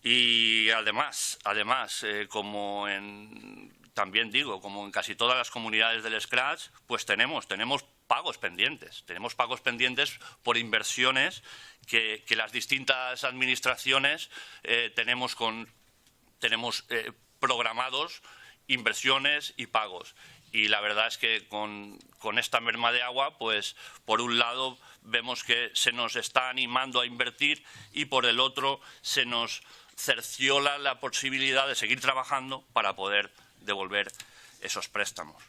Y además, también digo, como en casi todas las comunidades del Scratch, pues tenemos pagos pendientes. Tenemos pagos pendientes por inversiones que las distintas administraciones tenemos programados, inversiones y pagos. Y la verdad es que con esta merma de agua, pues por un lado vemos que se nos está animando a invertir y por el otro se nos cerciola la posibilidad de seguir trabajando para poder devolver esos préstamos.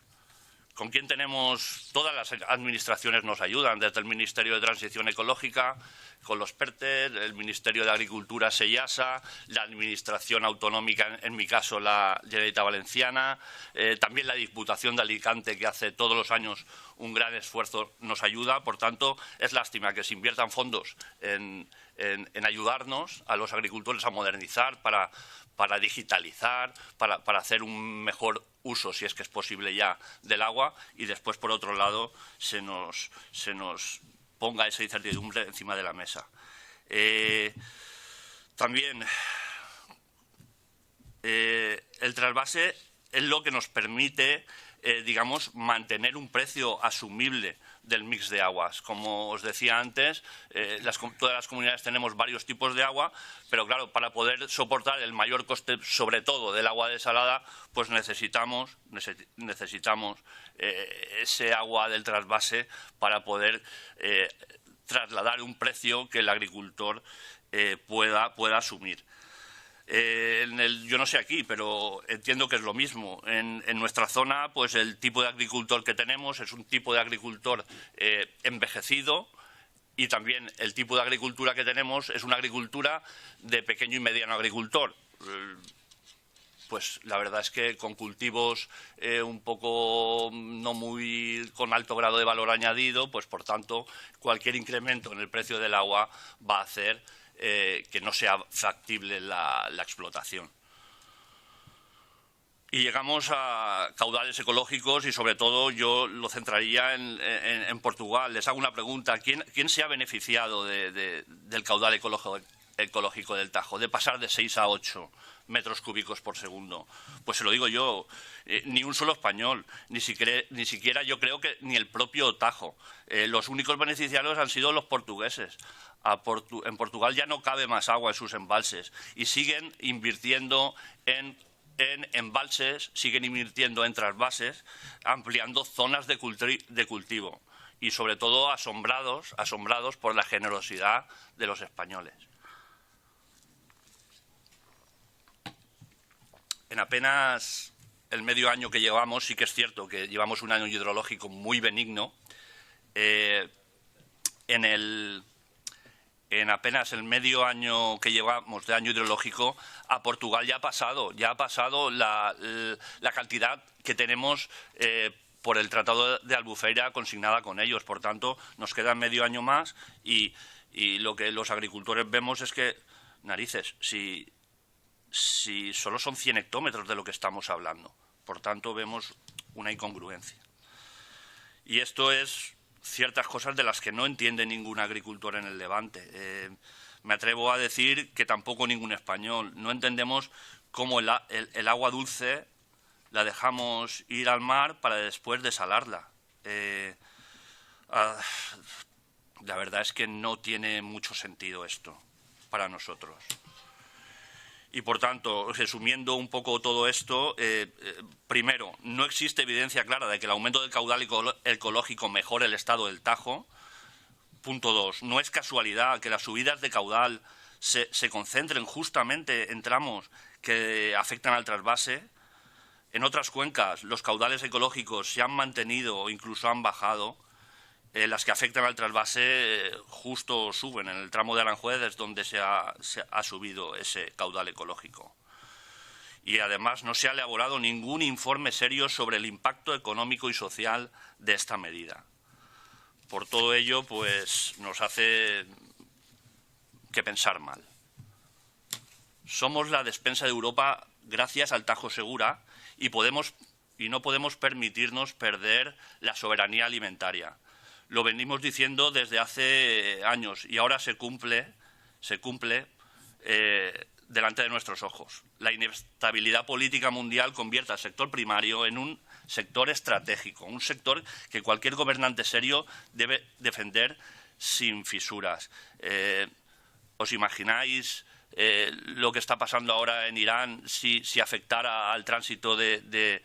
¿Con quién tenemos? Todas las administraciones nos ayudan, desde el Ministerio de Transición Ecológica, con los PERTE, el Ministerio de Agricultura, SEIASA, la Administración Autonómica, en mi caso la Generalitat Valenciana, también la Diputación de Alicante, que hace todos los años un gran esfuerzo, nos ayuda. Por tanto, es lástima que se inviertan fondos en ayudarnos a los agricultores a modernizar, para digitalizar, para hacer un mejor uso, si es que es posible ya, del agua, y después, por otro lado, se nos ponga esa incertidumbre encima de la mesa. También el trasvase es lo que nos permite, digamos, mantener un precio asumible del mix de aguas. Como os decía antes, todas las comunidades tenemos varios tipos de agua, pero claro, para poder soportar el mayor coste, sobre todo del agua desalada, pues necesitamos ese agua del trasvase para poder trasladar un precio que el agricultor pueda asumir. Yo no sé aquí, pero entiendo que es lo mismo. En nuestra zona, pues el tipo de agricultor que tenemos es un tipo de agricultor envejecido, y también el tipo de agricultura que tenemos es una agricultura de pequeño y mediano agricultor. Pues la verdad es que con cultivos un poco no muy con alto grado de valor añadido, pues por tanto cualquier incremento en el precio del agua va a hacer que no sea factible la explotación. Y llegamos a caudales ecológicos y, sobre todo, yo lo centraría en Portugal. Les hago una pregunta. ¿Quién se ha beneficiado del caudal ecológico del Tajo, de pasar de 6 a 8 metros cúbicos por segundo? Pues se lo digo yo, ni un solo español, ni siquiera yo creo que ni el propio Tajo. Los únicos beneficiarios han sido los portugueses. En Portugal ya no cabe más agua en sus embalses y siguen invirtiendo en embalses, siguen invirtiendo en trasvases, ampliando zonas de cultivo y, sobre todo, asombrados por la generosidad de los españoles. En apenas el medio año que llevamos, sí que es cierto que llevamos un año hidrológico muy benigno. En apenas el medio año que llevamos de año hidrológico, a Portugal ya ha pasado la cantidad que tenemos por el Tratado de Albufeira consignada con ellos. Por tanto, nos queda medio año más y lo que los agricultores vemos es que, narices, si solo son 100 hectómetros de lo que estamos hablando. Por tanto, vemos una incongruencia. Y esto es ciertas cosas de las que no entiende ningún agricultor en el Levante. Me atrevo a decir que tampoco ningún español. No entendemos cómo el agua dulce la dejamos ir al mar para después desalarla. La verdad es que no tiene mucho sentido esto para nosotros. Y, por tanto, resumiendo un poco todo esto, primero, no existe evidencia clara de que el aumento del caudal ecológico mejore el estado del Tajo. Punto 2, no es casualidad que las subidas de caudal se concentren justamente en tramos que afectan al trasvase. En otras cuencas, los caudales ecológicos se han mantenido o incluso han bajado. Las que afectan al trasvase justo suben. En el tramo de Aranjuez es donde se ha subido ese caudal ecológico. Y además no se ha elaborado ningún informe serio sobre el impacto económico y social de esta medida. Por todo ello, pues nos hace que pensar mal. Somos la despensa de Europa gracias al Tajo Segura y no podemos permitirnos perder la soberanía alimentaria. Lo venimos diciendo desde hace años y ahora se cumple de delante de nuestros ojos. La inestabilidad política mundial convierte al sector primario en un sector estratégico, un sector que cualquier gobernante serio debe defender sin fisuras. ¿Os imagináis lo que está pasando ahora en Irán si afectara al tránsito de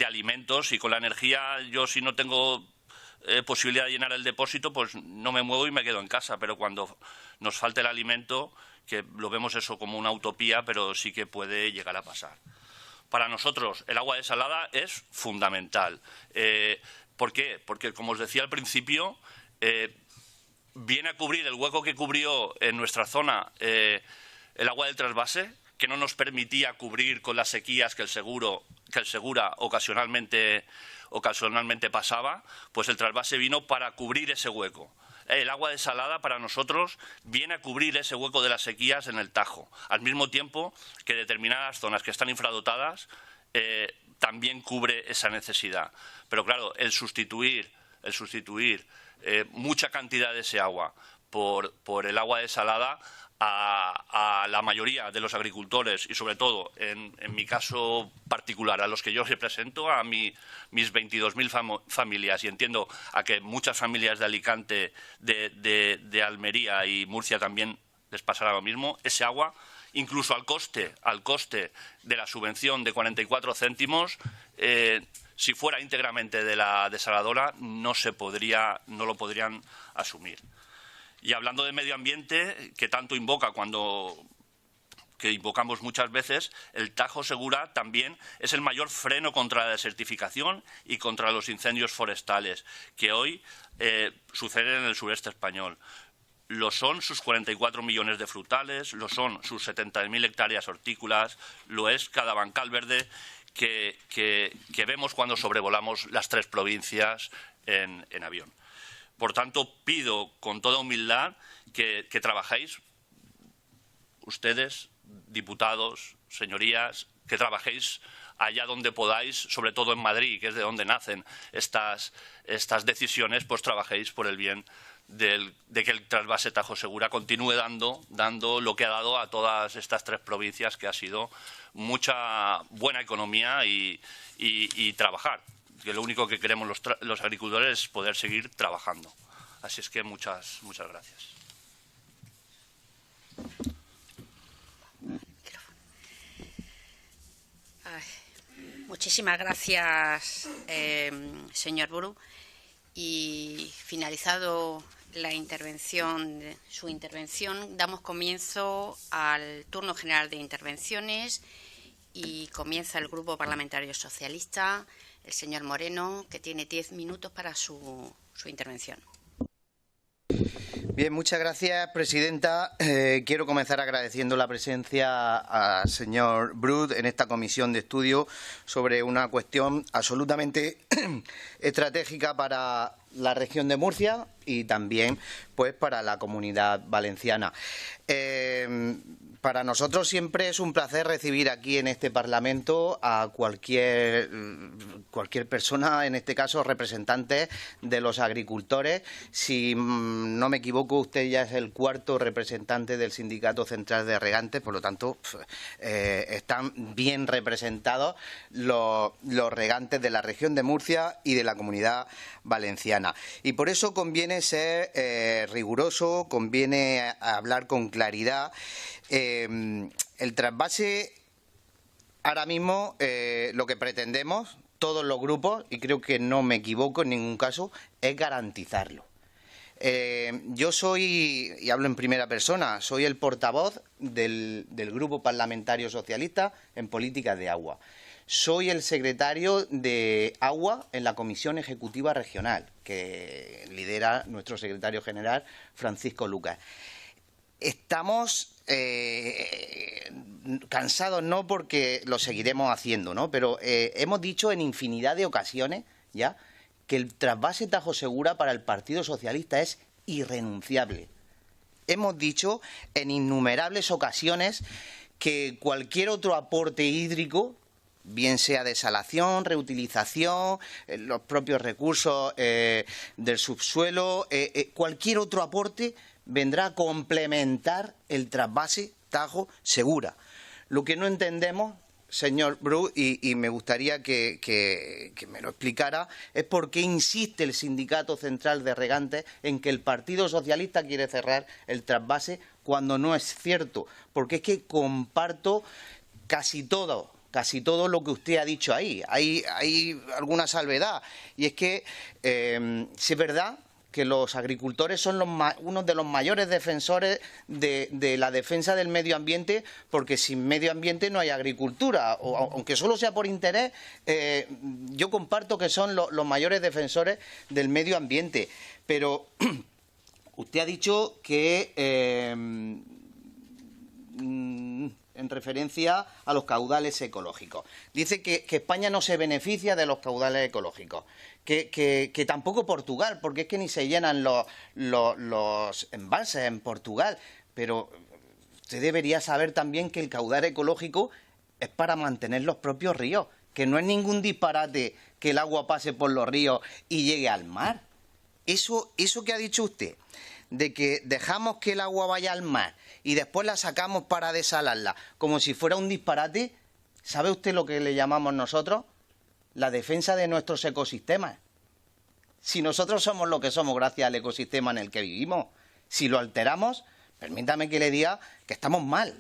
alimentos? Y con la energía, yo si no tengo posibilidad de llenar el depósito, pues no me muevo y me quedo en casa. Pero cuando nos falte el alimento, que lo vemos eso como una utopía, pero sí que puede llegar a pasar. Para nosotros el agua desalada es fundamental. ¿Por qué? Porque, como os decía al principio, viene a cubrir el hueco que cubrió en nuestra zona el agua del trasvase, que no nos permitía cubrir con las sequías que el Segura ocasionalmente pasaba. Pues el trasvase vino para cubrir ese hueco. El agua desalada para nosotros viene a cubrir ese hueco de las sequías en el Tajo, al mismo tiempo que determinadas zonas que están infradotadas también cubre esa necesidad. Pero claro, el sustituir mucha cantidad de ese agua por el agua desalada a la mayoría de los agricultores y, sobre todo, en mi caso particular, a los que yo represento, a mis 22.000 familias, y entiendo a que muchas familias de Alicante, de Almería y Murcia también les pasará lo mismo, ese agua, incluso al coste de la subvención de 44 céntimos, si fuera íntegramente de la desaladora, no lo podrían asumir. Y hablando de medio ambiente, que tanto invoca que invocamos muchas veces, el Tajo Segura también es el mayor freno contra la desertificación y contra los incendios forestales que hoy suceden en el sureste español. Lo son sus 44 millones de frutales, lo son sus 70.000 hectáreas hortícolas, lo es cada bancal verde que vemos cuando sobrevolamos las 3 provincias en avión. Por tanto, pido con toda humildad que trabajéis, ustedes, diputados, señorías, que trabajéis allá donde podáis, sobre todo en Madrid, que es de donde nacen estas decisiones, pues trabajéis por el bien de que el trasvase Tajo Segura continúe dando lo que ha dado a todas estas 3 provincias, que ha sido mucha buena economía y trabajar. Que lo único que queremos los agricultores es poder seguir trabajando. Así es que muchas gracias. Muchísimas gracias, señor Bru. Y finalizado su intervención, damos comienzo al turno general de intervenciones y comienza el Grupo Parlamentario Socialista. El señor Moreno, que tiene 10 minutos para su intervención. Bien, muchas gracias, presidenta. Quiero comenzar agradeciendo la presencia al señor Bru en esta comisión de estudio sobre una cuestión absolutamente estratégica para la región de Murcia y también pues para la Comunidad Valenciana. Para nosotros siempre es un placer recibir aquí en este Parlamento a cualquier persona, en este caso representantes de los agricultores. Si no me equivoco, usted ya es el 4º representante del Sindicato Central de Regantes, por lo tanto están bien representados los regantes de la región de Murcia y de la Comunidad Valenciana. Y por eso conviene ser riguroso, conviene hablar con claridad. El trasvase, ahora mismo, lo que pretendemos, todos los grupos, y creo que no me equivoco en ningún caso, es garantizarlo. Yo soy, y hablo en primera persona, soy el portavoz del Grupo Parlamentario Socialista en Políticas de Agua. Soy el secretario de Agua en la Comisión Ejecutiva Regional, que lidera nuestro secretario general, Francisco Lucas. Estamos cansados, no porque lo seguiremos haciendo, ¿no? Pero hemos dicho en infinidad de ocasiones ya que el trasvase Tajo Segura para el Partido Socialista es irrenunciable. Hemos dicho en innumerables ocasiones que cualquier otro aporte hídrico, bien sea desalación, reutilización, los propios recursos del subsuelo, cualquier otro aporte vendrá a complementar el trasvase Tajo Segura. Lo que no entendemos, señor Bru, y me gustaría que me lo explicara, es por qué insiste el Sindicato Central de Regantes en que el Partido Socialista quiere cerrar el trasvase cuando no es cierto, porque es que comparto casi todo lo que usted ha dicho ahí. Hay alguna salvedad, y es que si es verdad que los agricultores son uno de los mayores defensores de la defensa del medio ambiente, porque sin medio ambiente no hay agricultura, aunque solo sea por interés, yo comparto que son los mayores defensores del medio ambiente. Pero usted ha dicho que en referencia a los caudales ecológicos. Dice que España no se beneficia de los caudales ecológicos, que tampoco Portugal, porque es que ni se llenan los embalses en Portugal. Pero usted debería saber también que el caudal ecológico es para mantener los propios ríos, que no es ningún disparate que el agua pase por los ríos y llegue al mar. Eso que ha dicho usted, de que dejamos que el agua vaya al mar y después la sacamos para desalarla, como si fuera un disparate, ¿sabe usted lo que le llamamos nosotros? La defensa de nuestros ecosistemas. Si nosotros somos lo que somos gracias al ecosistema en el que vivimos, si lo alteramos, permítame que le diga que estamos mal.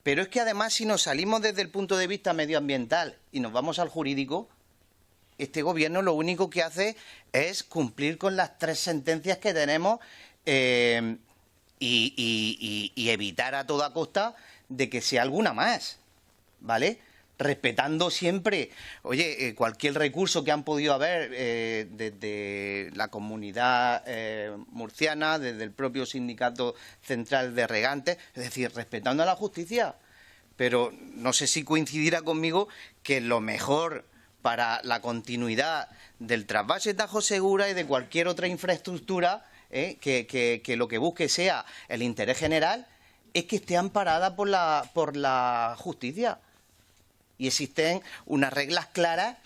Pero es que además, si nos salimos desde el punto de vista medioambiental y nos vamos al jurídico, este gobierno lo único que hace es cumplir con las 3 sentencias que tenemos y evitar a toda costa de que sea alguna más, ¿vale? Respetando siempre, oye, cualquier recurso que han podido haber desde la comunidad murciana, desde el propio Sindicato Central de Regantes, es decir, respetando a la justicia. Pero no sé si coincidirá conmigo que lo mejor para la continuidad del trasvase Tajo Segura y de cualquier otra infraestructura que lo que busque sea el interés general, es que esté amparada por la justicia. Y existen unas reglas claras,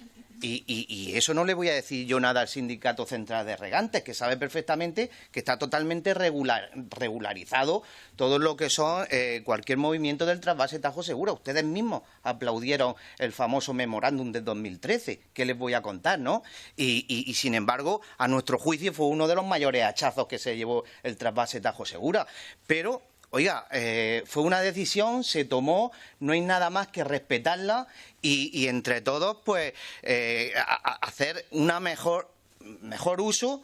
y eso no le voy a decir yo nada al Sindicato Central de Regantes, que sabe perfectamente que está totalmente regularizado todo lo que son cualquier movimiento del trasvase Tajo Segura. Ustedes mismos aplaudieron el famoso memorándum de 2013, que les voy a contar, ¿no? Y sin embargo, a nuestro juicio fue uno de los mayores hachazos que se llevó el trasvase Tajo Segura. Pero oiga, fue una decisión, se tomó, no hay nada más que respetarla y entre todos, pues, hacer una mejor uso.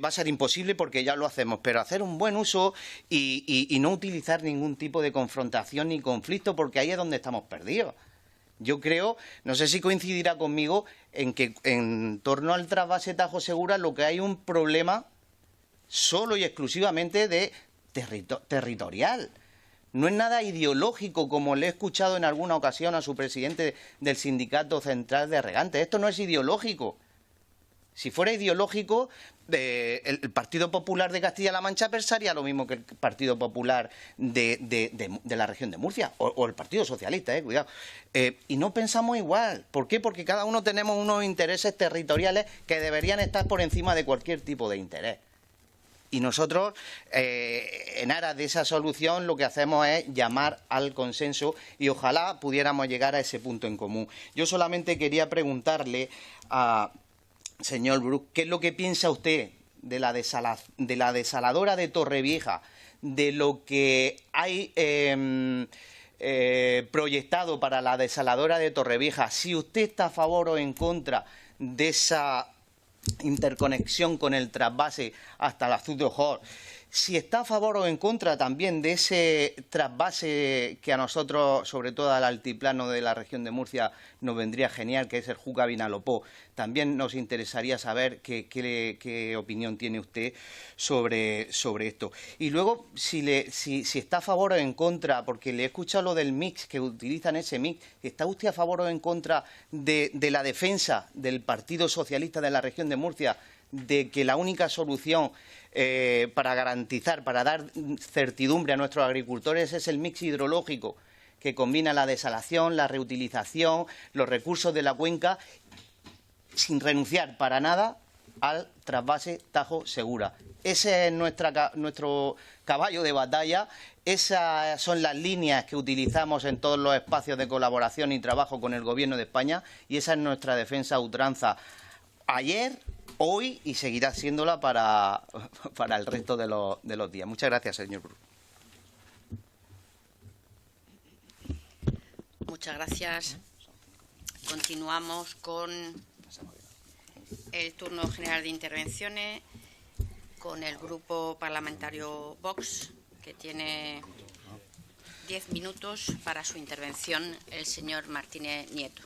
Va a ser imposible porque ya lo hacemos, pero hacer un buen uso y no utilizar ningún tipo de confrontación ni conflicto, porque ahí es donde estamos perdidos. Yo creo, no sé si coincidirá conmigo, en que en torno al trasvase Tajo Segura lo que hay un problema solo y exclusivamente de territorial. No es nada ideológico, como le he escuchado en alguna ocasión a su presidente del Sindicato Central de Regantes. Esto no es ideológico. Si fuera ideológico, el Partido Popular de Castilla-La Mancha pensaría lo mismo que el Partido Popular de la región de Murcia, o el Partido Socialista, cuidado. Y no pensamos igual. ¿Por qué? Porque cada uno tenemos unos intereses territoriales que deberían estar por encima de cualquier tipo de interés. Y nosotros, en aras de esa solución, lo que hacemos es llamar al consenso y ojalá pudiéramos llegar a ese punto en común. Yo solamente quería preguntarle a señor Bruc, ¿qué es lo que piensa usted de la desaladora de Torrevieja, de lo que hay proyectado para la desaladora de Torrevieja? Si usted está a favor o en contra de esa interconexión con el trasvase hasta la Azud de Ojor, si está a favor o en contra también de ese trasvase que a nosotros, sobre todo al altiplano de la región de Murcia, nos vendría genial, que es el Júcar-Vinalopó. También nos interesaría saber qué opinión tiene usted sobre esto. Y luego, si está a favor o en contra, porque le he escuchado lo del mix, que utilizan ese mix, ¿está usted a favor o en contra de la defensa del Partido Socialista de la región de Murcia, de que la única solución para garantizar, para dar certidumbre a nuestros agricultores es el mix hidrológico, que combina la desalación, la reutilización, los recursos de la cuenca, sin renunciar para nada al trasvase Tajo Segura. Ese es nuestro caballo de batalla, esas son las líneas que utilizamos en todos los espacios de colaboración y trabajo con el Gobierno de España, y esa es nuestra defensa a ultranza ayer, hoy y seguirá siéndola para el resto de los días. Muchas gracias, señor Bru. Muchas gracias. Continuamos con el turno general de intervenciones con el Grupo Parlamentario Vox, que tiene 10 minutos para su intervención, el señor Martínez Nieto.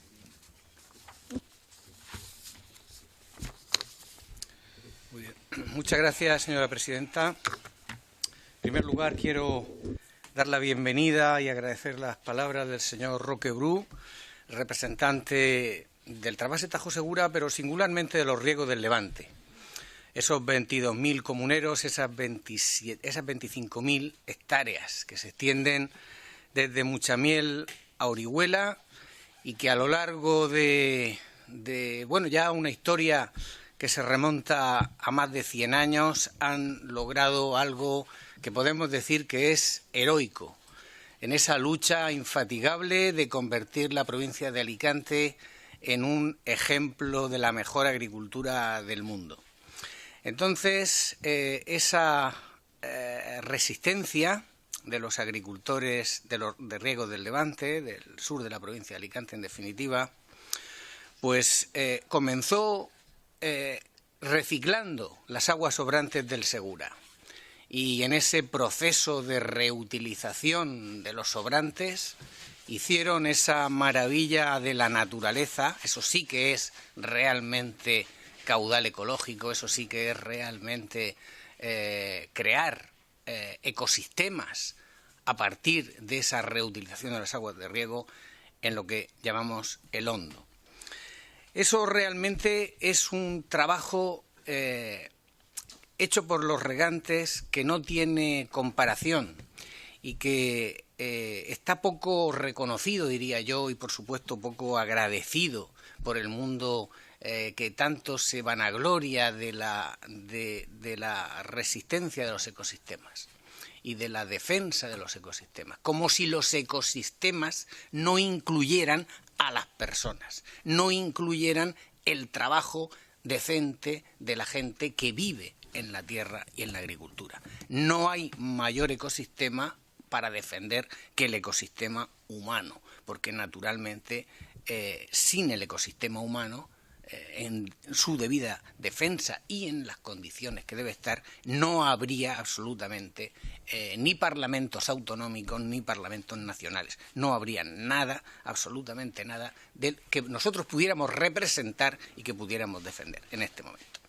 Muy bien. Muchas gracias, señora presidenta. En primer lugar, quiero dar la bienvenida y agradecer las palabras del señor Roque Bru, representante del trasvase Tajo Segura, pero singularmente de los riegos del Levante. Esos 22.000 comuneros, esas 25.000 hectáreas que se extienden desde Muchamiel a Orihuela y que a lo largo de ya una historia que se remonta a más de 100 años han logrado algo que podemos decir que es heroico en esa lucha infatigable de convertir la provincia de Alicante en un ejemplo de la mejor agricultura del mundo. Entonces, esa resistencia de los agricultores de riego del Levante, del sur de la provincia de Alicante en definitiva, pues comenzó reciclando las aguas sobrantes del Segura. Y en ese proceso de reutilización de los sobrantes hicieron esa maravilla de la naturaleza. Eso sí que es realmente caudal ecológico, eso sí que es realmente crear ecosistemas a partir de esa reutilización de las aguas de riego en lo que llamamos el hondo. Eso realmente es un trabajo hecho por los regantes que no tiene comparación y que está poco reconocido, diría yo, y por supuesto poco agradecido por el mundo que tanto se vanagloria de la resistencia de los ecosistemas y de la defensa de los ecosistemas, como si los ecosistemas no incluyeran a las personas, no incluyeran el trabajo decente de la gente que vive en la tierra y en la agricultura. No hay mayor ecosistema para defender que el ecosistema humano, porque naturalmente sin el ecosistema humano, en su debida defensa y en las condiciones que debe estar, no habría absolutamente ni parlamentos autonómicos ni parlamentos nacionales. No habría nada, absolutamente nada, que nosotros pudiéramos representar y que pudiéramos defender en este momento.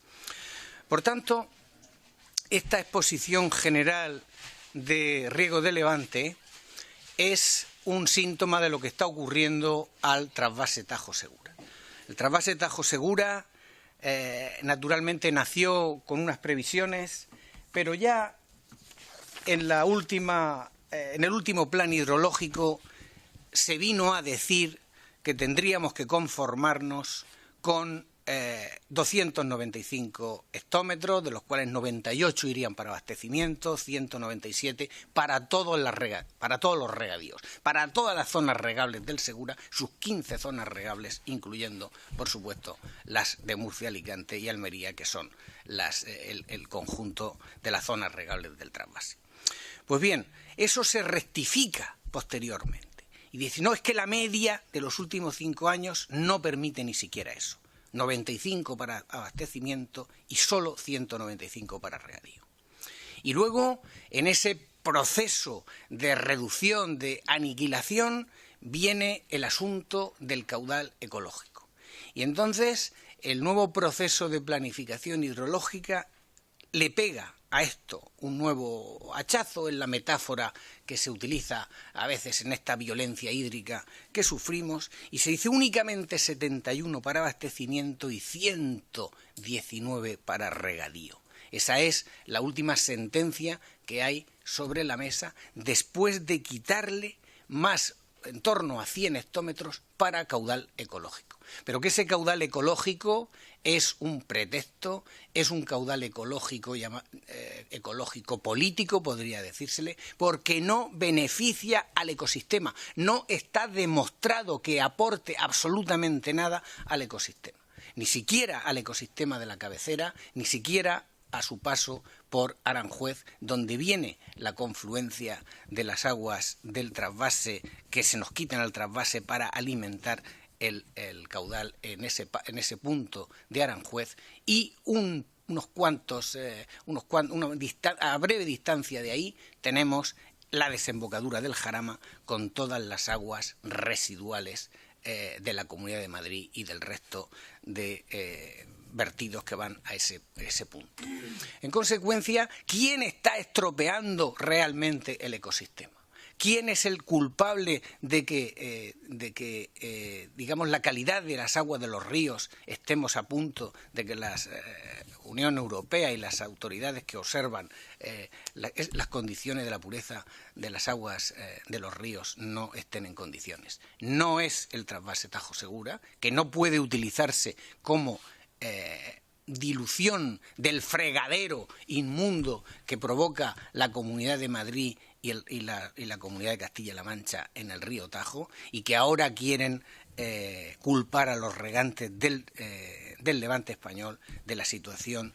Por tanto, esta exposición general de riego de Levante es un síntoma de lo que está ocurriendo al trasvase Tajo Segura. El trasvase Tajo Segura naturalmente nació con unas previsiones, pero ya en el último plan hidrológico se vino a decir que tendríamos que conformarnos con 295 hectómetros, de los cuales 98 irían para abastecimiento, 197 para todos los regadíos, para todas las zonas regables del Segura, sus 15 zonas regables, incluyendo, por supuesto, las de Murcia, Alicante y Almería, que son el conjunto de las zonas regables del trasvase. Pues bien, eso se rectifica posteriormente y dice, no, es que la media de los últimos 5 años no permite ni siquiera eso. 95 para abastecimiento y solo 195 para regadío. Y luego, en ese proceso de reducción, de aniquilación, viene el asunto del caudal ecológico. Y entonces, el nuevo proceso de planificación hidrológica le pega a esto un nuevo hachazo en la metáfora que se utiliza a veces en esta violencia hídrica que sufrimos, y se dice únicamente 71 para abastecimiento y 119 para regadío. Esa es la última sentencia que hay sobre la mesa después de quitarle más en torno a 100 hectómetros para caudal ecológico. Pero que ese caudal ecológico es un pretexto, es un caudal ecológico, ecológico político, podría decírsele, porque no beneficia al ecosistema. No está demostrado que aporte absolutamente nada al ecosistema. Ni siquiera al ecosistema de la cabecera, ni siquiera a su paso por Aranjuez, donde viene la confluencia de las aguas del trasvase que se nos quitan al trasvase para alimentar el caudal en ese punto de Aranjuez, y a breve distancia de ahí tenemos la desembocadura del Jarama con todas las aguas residuales de la Comunidad de Madrid y del resto de vertidos que van a ese punto. En consecuencia, ¿quién está estropeando realmente el ecosistema? ¿Quién es el culpable de que digamos, la calidad de las aguas de los ríos estemos a punto de que la Unión Europea y las autoridades que observan las condiciones de la pureza de las aguas de los ríos no estén en condiciones? No es el trasvase Tajo Segura, que no puede utilizarse como dilución del fregadero inmundo que provoca la Comunidad de Madrid y la Comunidad de Castilla-La Mancha en el río Tajo, y que ahora quieren culpar a los regantes del Levante español de la situación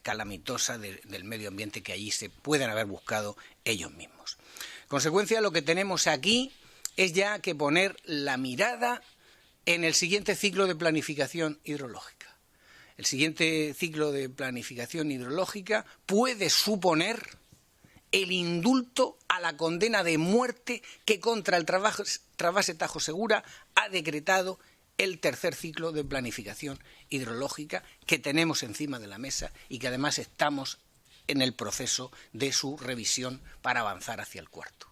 calamitosa del medio ambiente que allí se pueden haber buscado ellos mismos. En consecuencia, lo que tenemos aquí es ya que poner la mirada en el siguiente ciclo de planificación hidrológica. El siguiente ciclo de planificación hidrológica puede suponer el indulto a la condena de muerte que contra el trasvase Tajo Segura ha decretado el tercer ciclo de planificación hidrológica que tenemos encima de la mesa y que además estamos en el proceso de su revisión para avanzar hacia el cuarto.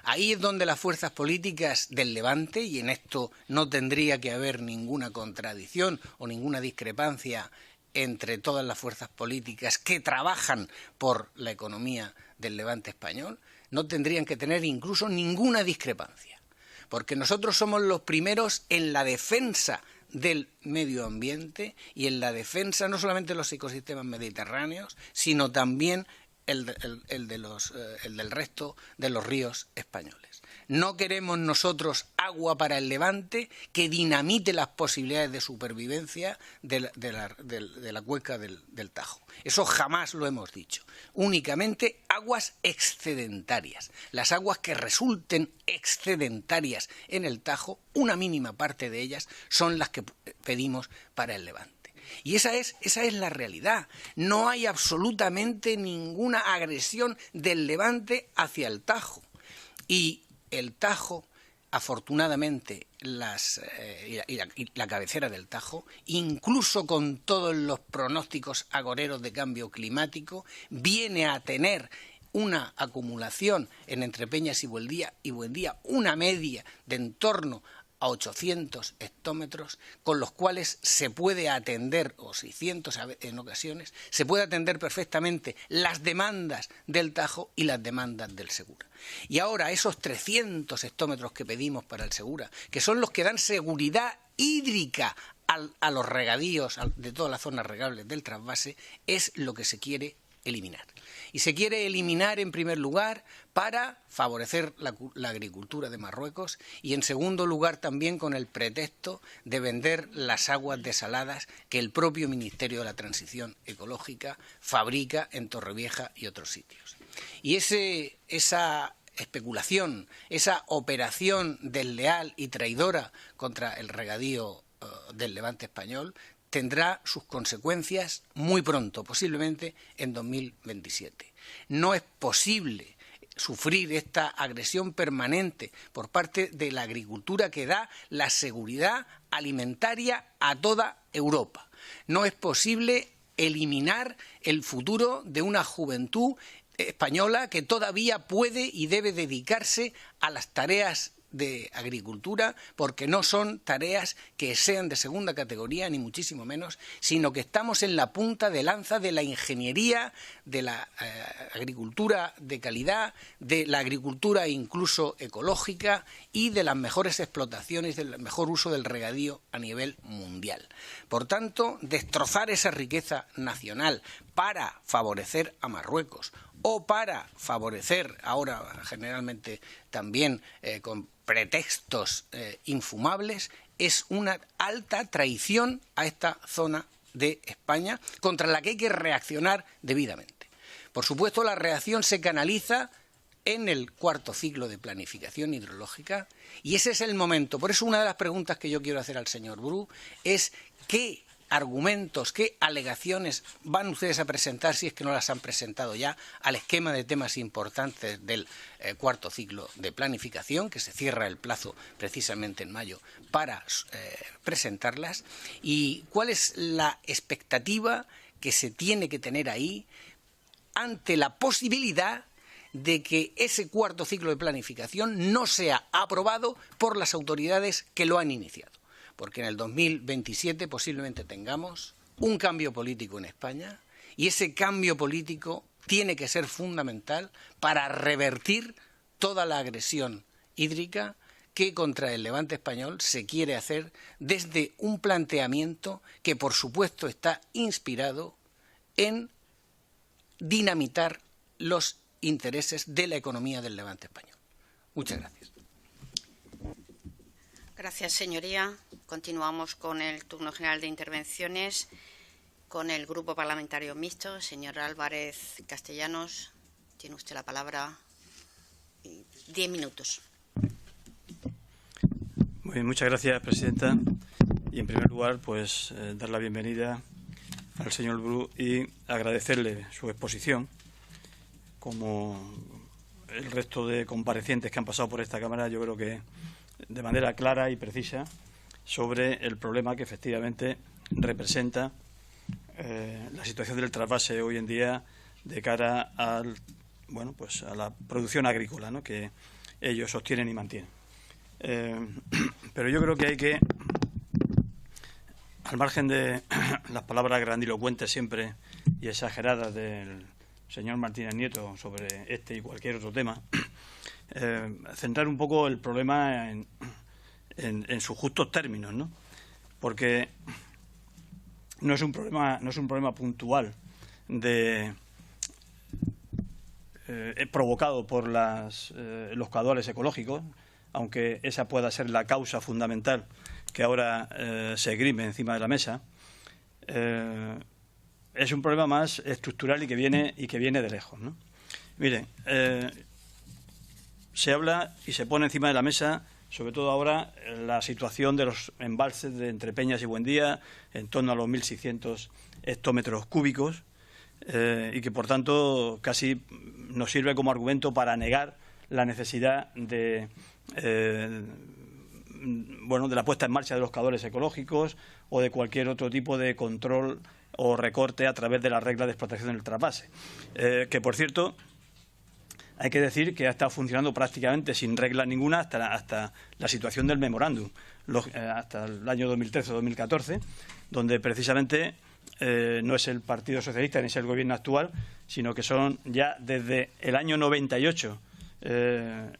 Ahí es donde las fuerzas políticas del Levante, y en esto no tendría que haber ninguna contradicción o ninguna discrepancia entre todas las fuerzas políticas que trabajan por la economía del Levante español, no tendrían que tener incluso ninguna discrepancia, porque nosotros somos los primeros en la defensa del medio ambiente y en la defensa no solamente de los ecosistemas mediterráneos, sino también el del resto de los ríos españoles. No queremos nosotros agua para el Levante que dinamite las posibilidades de supervivencia de la cuenca del Tajo. Eso jamás lo hemos dicho. Únicamente aguas excedentarias. Las aguas que resulten excedentarias en el Tajo, una mínima parte de ellas son las que pedimos para el Levante. Y esa es la realidad. No hay absolutamente ninguna agresión del Levante hacia el Tajo. Y el Tajo, afortunadamente, la cabecera del Tajo, incluso con todos los pronósticos agoreros de cambio climático, viene a tener una acumulación en Entre Peñas y Buendía, una media de en torno a 800 hectómetros, con los cuales se puede atender, o 600 en ocasiones, se puede atender perfectamente las demandas del Tajo y las demandas del Segura. Y ahora esos 300 hectómetros que pedimos para el Segura, que son los que dan seguridad hídrica a los regadíos de todas las zonas regables del trasvase, es lo que se quiere eliminar. Y se quiere eliminar en primer lugar para favorecer la agricultura de Marruecos y en segundo lugar también con el pretexto de vender las aguas desaladas que el propio Ministerio de la Transición Ecológica fabrica en Torrevieja y otros sitios. Y esa especulación, esa operación desleal y traidora contra el regadío del Levante español tendrá sus consecuencias muy pronto, posiblemente en 2027. No es posible sufrir esta agresión permanente por parte de la agricultura que da la seguridad alimentaria a toda Europa. No es posible eliminar el futuro de una juventud española que todavía puede y debe dedicarse a las tareas de agricultura, porque no son tareas que sean de segunda categoría, ni muchísimo menos, sino que estamos en la punta de lanza de la ingeniería, de la agricultura de calidad, de la agricultura incluso ecológica y de las mejores explotaciones, del mejor uso del regadío a nivel mundial. Por tanto, destrozar esa riqueza nacional para favorecer a Marruecos o para favorecer, ahora generalmente también con pretextos infumables, es una alta traición a esta zona de España contra la que hay que reaccionar debidamente. Por supuesto, la reacción se canaliza en el cuarto ciclo de planificación hidrológica y ese es el momento. Por eso una de las preguntas que yo quiero hacer al señor Bru es ¿qué argumentos, qué alegaciones van ustedes a presentar, si es que no las han presentado ya, al esquema de temas importantes del cuarto ciclo de planificación, que se cierra el plazo precisamente en mayo para presentarlas? ¿Y cuál es la expectativa que se tiene que tener ahí ante la posibilidad de que ese cuarto ciclo de planificación no sea aprobado por las autoridades que lo han iniciado? Porque en el 2027 posiblemente tengamos un cambio político en España y ese cambio político tiene que ser fundamental para revertir toda la agresión hídrica que contra el levante español se quiere hacer desde un planteamiento que por supuesto está inspirado en dinamitar los intereses de la economía del levante español. Muchas gracias. Gracias, señoría. Continuamos con el turno general de intervenciones con el Grupo Parlamentario Mixto. Señor Álvarez Castellanos, tiene usted la palabra. 10 minutos. Muy bien, muchas gracias, presidenta. Y en primer lugar, pues dar la bienvenida al señor Bru y agradecerle su exposición, como el resto de comparecientes que han pasado por esta Cámara, yo creo que de manera clara y precisa sobre el problema que efectivamente representa la situación del trasvase hoy en día de cara al, bueno, pues a la producción agrícola, ¿no?, que ellos sostienen y mantienen. Pero yo creo que hay que, al margen de las palabras grandilocuentes siempre y exageradas del señor Martínez Nieto sobre este y cualquier otro tema, centrar un poco el problema en sus justos términos, ¿no? Porque no es un problema puntual provocado por los caudales ecológicos, aunque esa pueda ser la causa fundamental que ahora se esgrime encima de la mesa. Es un problema más estructural y que viene de lejos, ¿no? Miren, se habla y se pone encima de la mesa, sobre todo ahora, la situación de los embalses de entre Peñas y Buendía, en torno a los 1.600 hectómetros cúbicos, y que, por tanto, casi nos sirve como argumento para negar la necesidad de la puesta en marcha de los caudales ecológicos o de cualquier otro tipo de control o recorte a través de las reglas de explotación del trasvase, que, por cierto, hay que decir que ha estado funcionando prácticamente sin regla ninguna hasta la situación del memorándum, hasta el año 2013 o 2014, donde precisamente no es el Partido Socialista ni es el Gobierno actual, sino que son ya desde el año 98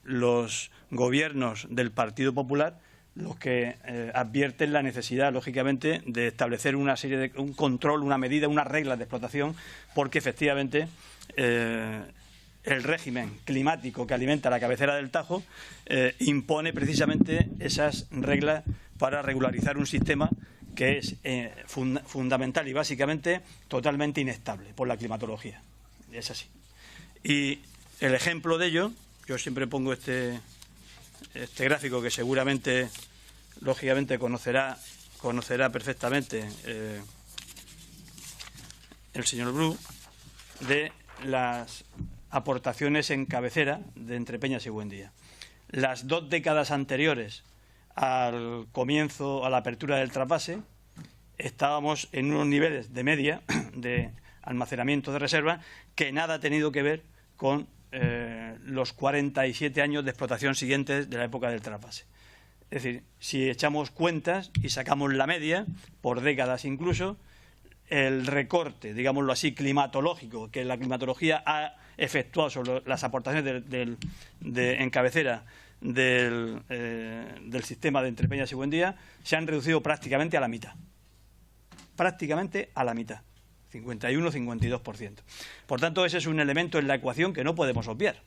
los gobiernos del Partido Popular los que advierten la necesidad, lógicamente, de establecer un control, una medida, unas reglas de explotación, porque efectivamente el régimen climático que alimenta la cabecera del Tajo impone precisamente esas reglas para regularizar un sistema que es fundamental y básicamente totalmente inestable por la climatología. Es así. Y el ejemplo de ello, yo siempre pongo este gráfico que seguramente, lógicamente, conocerá perfectamente el señor Bru, de las aportaciones en cabecera de entre Peñas y Buendía. Las 2 décadas anteriores al comienzo, a la apertura del trasvase, estábamos en unos niveles de media de almacenamiento de reserva que nada ha tenido que ver con los 47 años de explotación siguientes de la época del trasvase. Es decir, si echamos cuentas y sacamos la media, por décadas incluso, el recorte, digámoslo así, climatológico que la climatología ha efectuado sobre las aportaciones en cabecera del sistema de Entre Peñas y Buendía se han reducido prácticamente a la mitad. Prácticamente a la mitad. 51-52%. Por tanto, ese es un elemento en la ecuación que no podemos obviar.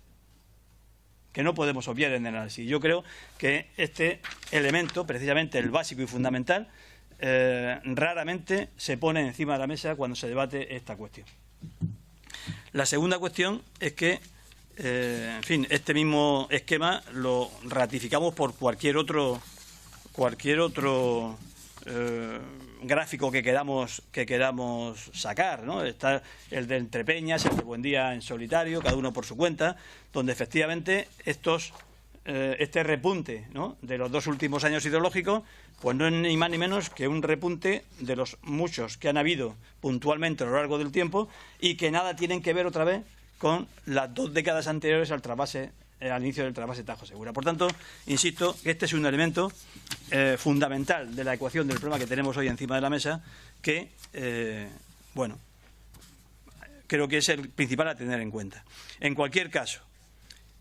Que no podemos obviar en el análisis. Yo creo que este elemento, precisamente el básico y fundamental, raramente se pone encima de la mesa cuando se debate esta cuestión. La segunda cuestión es que, en fin, este mismo esquema lo ratificamos por cualquier otro gráfico que queramos sacar, ¿no? Está el de Entre Peñas, el de Buendía en solitario, cada uno por su cuenta, donde efectivamente este repunte, ¿no?, de los 2 últimos años hidrológicos, pues no es ni más ni menos que un repunte de los muchos que han habido puntualmente a lo largo del tiempo y que nada tienen que ver otra vez con las 2 décadas anteriores al trasvase, al inicio del trasvase Tajo Segura. Por tanto, insisto que este es un elemento fundamental de la ecuación del problema que tenemos hoy encima de la mesa, que, bueno, creo que es el principal a tener en cuenta. En cualquier caso,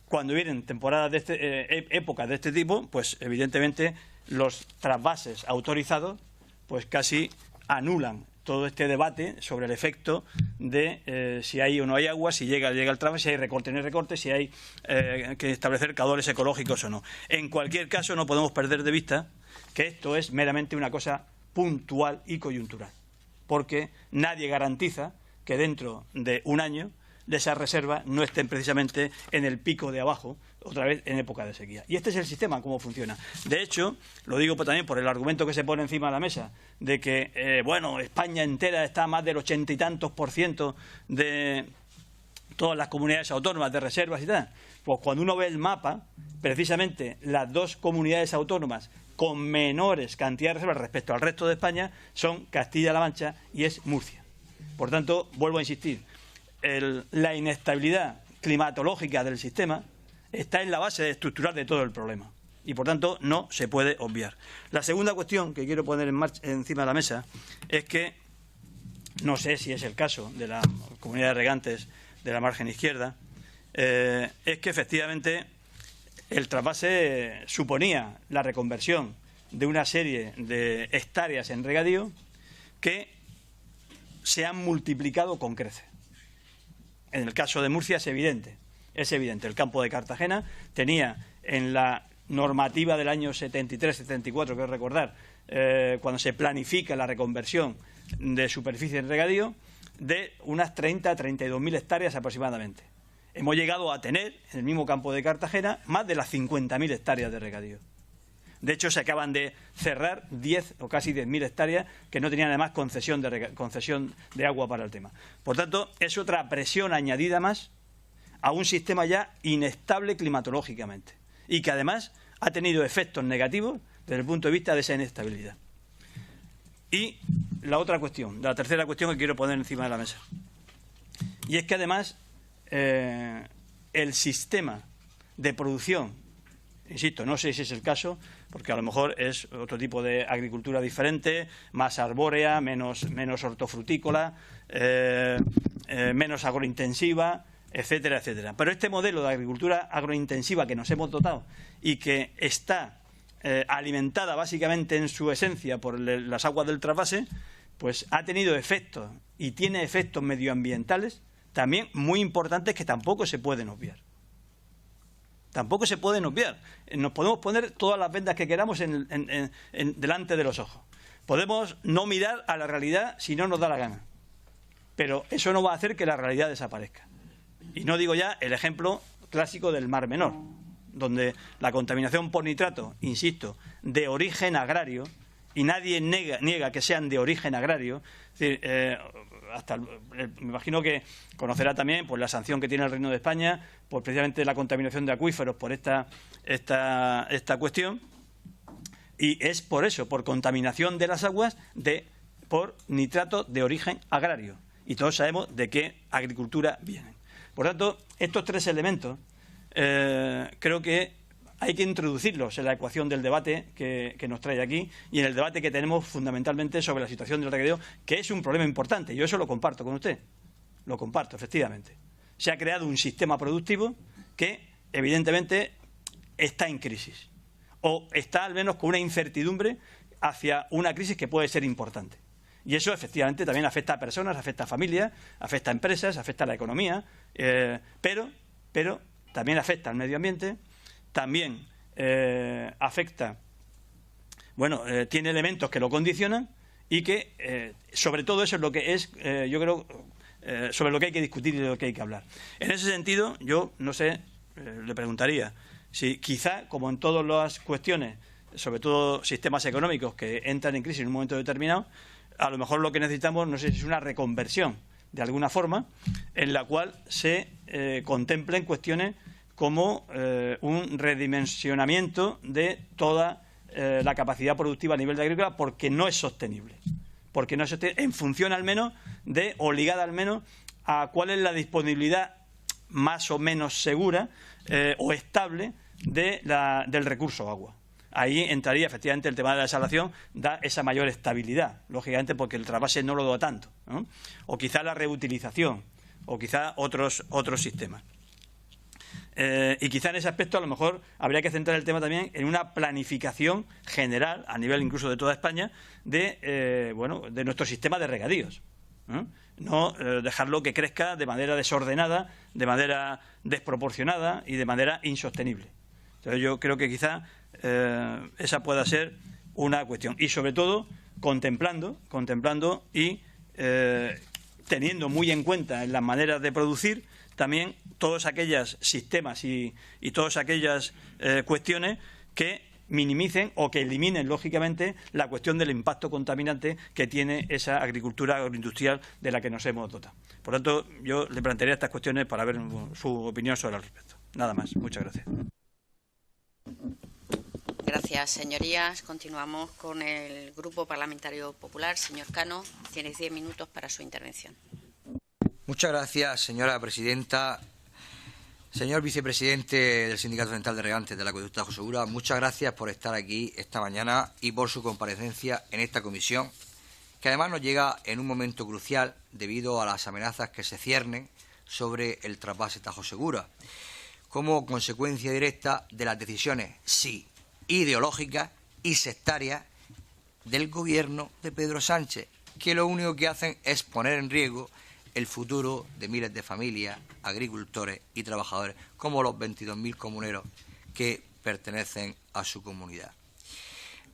cuando vienen temporadas épocas de este tipo, pues evidentemente los trasvases autorizados pues casi anulan todo este debate sobre el efecto de si hay o no hay agua, si llega el trasvase, si hay recorte o no hay recorte, si hay que establecer caudales ecológicos o no. En cualquier caso, no podemos perder de vista que esto es meramente una cosa puntual y coyuntural, porque nadie garantiza que dentro de un año de esas reservas no estén precisamente en el pico de abajo, otra vez en época de sequía. Y este es el sistema, cómo funciona. De hecho, lo digo también por el argumento que se pone encima de la mesa, de que, bueno, España entera está a más del 80 y tantos % de todas las comunidades autónomas de reservas y tal. Pues cuando uno ve el mapa, precisamente las 2 comunidades autónomas con menores cantidades de reservas respecto al resto de España son Castilla-La Mancha y es Murcia. Por tanto, vuelvo a insistir, la inestabilidad climatológica del sistema está en la base estructural de todo el problema y, por tanto, no se puede obviar. La segunda cuestión que quiero poner encima de la mesa es que, no sé si es el caso de la comunidad de regantes de la margen izquierda, es que efectivamente el trasvase suponía la reconversión de una serie de hectáreas en regadío que se han multiplicado con creces. En el caso de Murcia es evidente. El campo de Cartagena tenía en la normativa del año 73-74, quiero recordar, cuando se planifica la reconversión de superficie en regadío, de unas 30 a 32.000 hectáreas aproximadamente. Hemos llegado a tener, en el mismo campo de Cartagena, más de las 50.000 hectáreas de regadío. De hecho, se acaban de cerrar 10 o casi 10.000 hectáreas que no tenían además concesión de agua para el tema. Por tanto, es otra presión añadida más a un sistema ya inestable climatológicamente y que además ha tenido efectos negativos desde el punto de vista de esa inestabilidad. Y la tercera cuestión que quiero poner encima de la mesa. Y es que además el sistema de producción, insisto, no sé si es el caso, porque a lo mejor es otro tipo de agricultura diferente, más arbórea, menos hortofrutícola, menos agrointensiva, etcétera, etcétera. Pero este modelo de agricultura agrointensiva que nos hemos dotado y que está alimentada básicamente en su esencia por las aguas del trasvase, pues ha tenido efectos y tiene efectos medioambientales también muy importantes que tampoco se pueden obviar. Tampoco se pueden obviar. Nos podemos poner todas las vendas que queramos delante de los ojos. Podemos no mirar a la realidad si no nos da la gana. Pero eso no va a hacer que la realidad desaparezca. Y no digo ya el ejemplo clásico del Mar Menor, donde la contaminación por nitrato, insisto, de origen agrario, y nadie niega que sean de origen agrario. Es decir, me imagino que conocerá también pues, la sanción que tiene el Reino de España por precisamente la contaminación de acuíferos por esta cuestión, y es por eso, por contaminación de las aguas por nitrato de origen agrario, y todos sabemos de qué agricultura vienen. Por tanto, estos tres elementos creo que hay que introducirlos en la ecuación del debate que nos trae aquí y en el debate que tenemos fundamentalmente sobre la situación del regadío, que es un problema importante. Yo eso lo comparto con usted, lo comparto, efectivamente. Se ha creado un sistema productivo que, evidentemente, está en crisis o está al menos con una incertidumbre hacia una crisis que puede ser importante. Y eso, efectivamente, también afecta a personas, afecta a familias, afecta a empresas, afecta a la economía, pero también afecta al medio ambiente, también afecta, bueno, tiene elementos que lo condicionan y que, sobre todo, eso es lo que es, yo creo, sobre lo que hay que discutir y de lo que hay que hablar. En ese sentido, yo, no sé, le preguntaría si quizá, como en todas las cuestiones, sobre todo sistemas económicos que entran en crisis en un momento determinado, a lo mejor lo que necesitamos, no sé si es una reconversión, de alguna forma, en la cual se contemplen cuestiones como un redimensionamiento de toda la capacidad productiva a nivel de agrícola, porque no es sostenible. Porque no es sostenible, en función al menos de, o ligada al menos, a cuál es la disponibilidad más o menos segura o estable del recurso agua. Ahí entraría efectivamente el tema de la desalación, da esa mayor estabilidad, lógicamente porque el trasvase no lo da tanto, ¿no? O quizá la reutilización, o quizá otros sistemas. Y quizá en ese aspecto a lo mejor habría que centrar el tema también en una planificación general, a nivel incluso de toda España, de nuestro sistema de regadíos. No dejarlo que crezca de manera desordenada, de manera desproporcionada y de manera insostenible. Entonces yo creo que quizá esa pueda ser una cuestión. Y sobre todo contemplando y teniendo muy en cuenta en las maneras de producir también todos aquellos sistemas y todas aquellas cuestiones que minimicen o que eliminen, lógicamente, la cuestión del impacto contaminante que tiene esa agricultura agroindustrial de la que nos hemos dotado. Por tanto, yo le plantearía estas cuestiones para ver su opinión sobre el respecto. Nada más. Muchas gracias. Gracias, señorías. Continuamos con el Grupo Parlamentario Popular. Señor Cano, tienes 10 minutos para su intervención. Muchas gracias, señora presidenta. Señor vicepresidente del Sindicato Central de Regantes del Acueducto Tajo Segura, muchas gracias por estar aquí esta mañana y por su comparecencia en esta comisión, que además nos llega en un momento crucial debido a las amenazas que se ciernen sobre el trasvase Tajo Segura, como consecuencia directa de las decisiones, sí, ideológicas y sectarias del gobierno de Pedro Sánchez, que lo único que hacen es poner en riesgo el futuro de miles de familias, agricultores y trabajadores, como los 22.000 comuneros que pertenecen a su comunidad.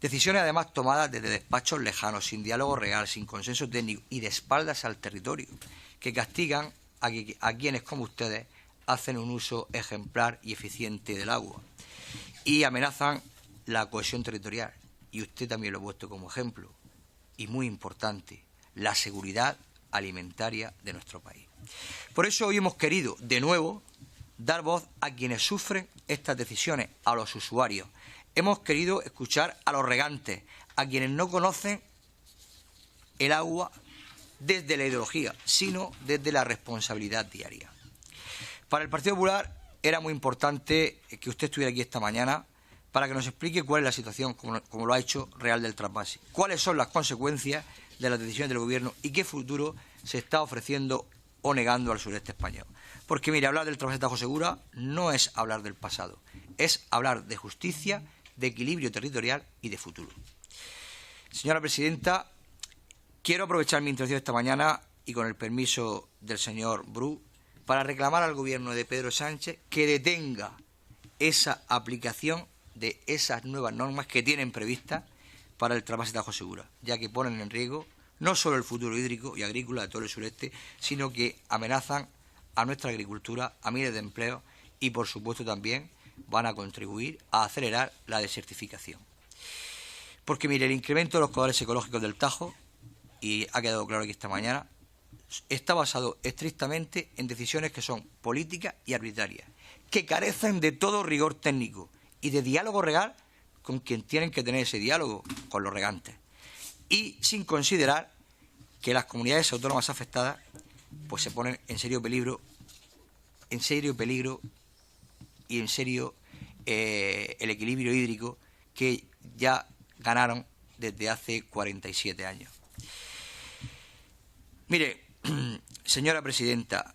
Decisiones además tomadas desde despachos lejanos, sin diálogo real, sin consenso técnico y de espaldas al territorio, que castigan a quienes como ustedes hacen un uso ejemplar y eficiente del agua y amenazan la cohesión territorial. Y usted también lo ha puesto como ejemplo, y muy importante, la seguridad alimentaria de nuestro país. Por eso hoy hemos querido, de nuevo, dar voz a quienes sufren estas decisiones, a los usuarios. Hemos querido escuchar a los regantes, a quienes no conocen el agua desde la ideología, sino desde la responsabilidad diaria. Para el Partido Popular era muy importante que usted estuviera aquí esta mañana para que nos explique cuál es la situación, como lo ha hecho, real del trasvase. Cuáles son las consecuencias de las decisiones del Gobierno y qué futuro se está ofreciendo o negando al sureste español. Porque, mire, hablar del trasvase Tajo Segura no es hablar del pasado, es hablar de justicia, de equilibrio territorial y de futuro. Señora presidenta, quiero aprovechar mi intervención esta mañana y con el permiso del señor Bru para reclamar al Gobierno de Pedro Sánchez que detenga esa aplicación de esas nuevas normas que tienen previstas para el trasvase Tajo Segura, ya que ponen en riesgo no solo el futuro hídrico y agrícola de todo el sureste, sino que amenazan a nuestra agricultura, a miles de empleos y, por supuesto, también van a contribuir a acelerar la desertificación. Porque, mire, el incremento de los caudales ecológicos del Tajo, y ha quedado claro aquí esta mañana, está basado estrictamente en decisiones que son políticas y arbitrarias, que carecen de todo rigor técnico y de diálogo real con quien tienen que tener ese diálogo, con los regantes. Y sin considerar que las comunidades autónomas afectadas pues se ponen en serio peligro en serio peligro y en serio el equilibrio hídrico que ya ganaron desde hace 47 años. Mire, señora presidenta,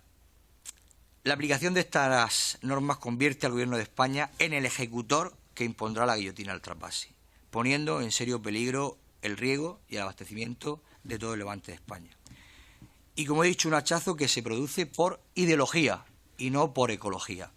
la aplicación de estas normas convierte al Gobierno de España en el ejecutor que impondrá la guillotina al trasvase, poniendo en serio peligro el riego y el abastecimiento de todo el levante de España. Y como he dicho, un hachazo que se produce por ideología y no por ecología.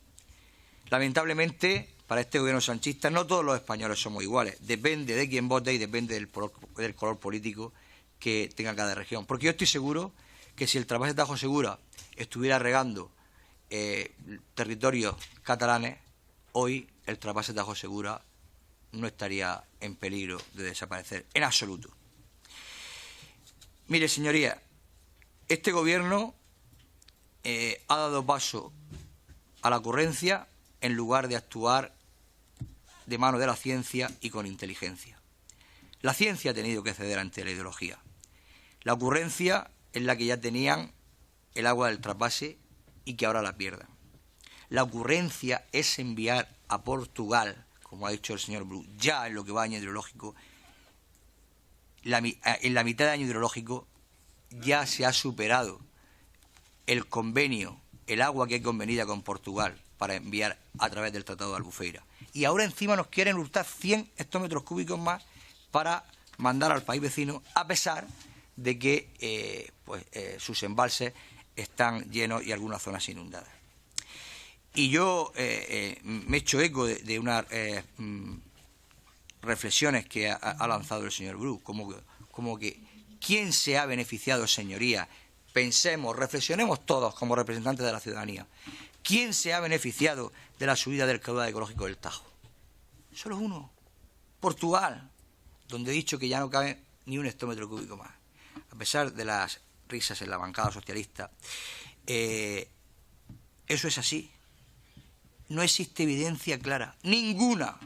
Lamentablemente, para este gobierno sanchista, no todos los españoles somos iguales. Depende de quién vote y depende del color político que tenga cada región. Porque yo estoy seguro que si el trasvase Tajo Segura estuviera regando territorios catalanes, hoy el trasvase Tajo Segura no estaría en peligro de desaparecer, en absoluto. Mire, señorías, este gobierno ha dado paso a la ocurrencia en lugar de actuar de mano de la ciencia y con inteligencia. La ciencia ha tenido que ceder ante la ideología. La ocurrencia es la que ya tenían el agua del trasvase y que ahora la pierdan. La ocurrencia es enviar a Portugal, como ha dicho el señor Bru, ya en lo que va a año hidrológico, en la mitad de año hidrológico ya se ha superado el convenio, el agua que hay convenida con Portugal para enviar a través del Tratado de Albufeira. Y ahora encima nos quieren hurtar 100 hectómetros cúbicos más para mandar al país vecino, a pesar de que sus embalses están llenos y algunas zonas inundadas. Y yo me he hecho eco de unas reflexiones que ha lanzado el señor Bru, como que ¿quién se ha beneficiado, señorías? Pensemos, reflexionemos todos como representantes de la ciudadanía. ¿Quién se ha beneficiado de la subida del caudal ecológico del Tajo? Solo uno, Portugal, donde he dicho que ya no cabe ni un hectómetro cúbico más. A pesar de las risas en la bancada socialista, eso es así. No existe evidencia clara, ninguna,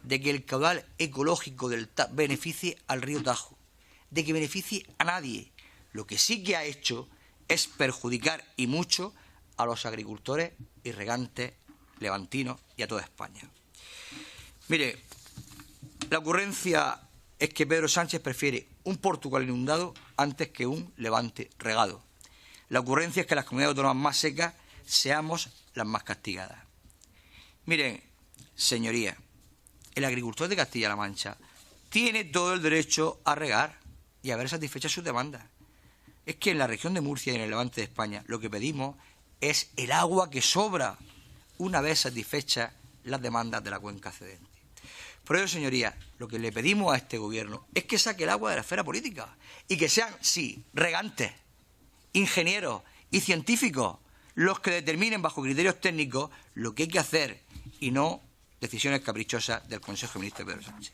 de que el caudal ecológico del Tajo beneficie al río Tajo, de que beneficie a nadie. Lo que sí que ha hecho es perjudicar y mucho a los agricultores y regantes levantinos y a toda España. Mire, la ocurrencia es que Pedro Sánchez prefiere un Portugal inundado antes que un Levante regado. La ocurrencia es que las comunidades autónomas más secas seamos las más castigadas. Miren, señorías, el agricultor de Castilla-La Mancha tiene todo el derecho a regar y a ver satisfechas sus demandas. Es que en la región de Murcia y en el levante de España lo que pedimos es el agua que sobra una vez satisfechas las demandas de la cuenca cedente. Por ello, señorías, lo que le pedimos a este gobierno es que saque el agua de la esfera política y que sean, sí, regantes, ingenieros y científicos los que determinen bajo criterios técnicos lo que hay que hacer y no decisiones caprichosas del Consejo de Ministros de Pedro Sánchez.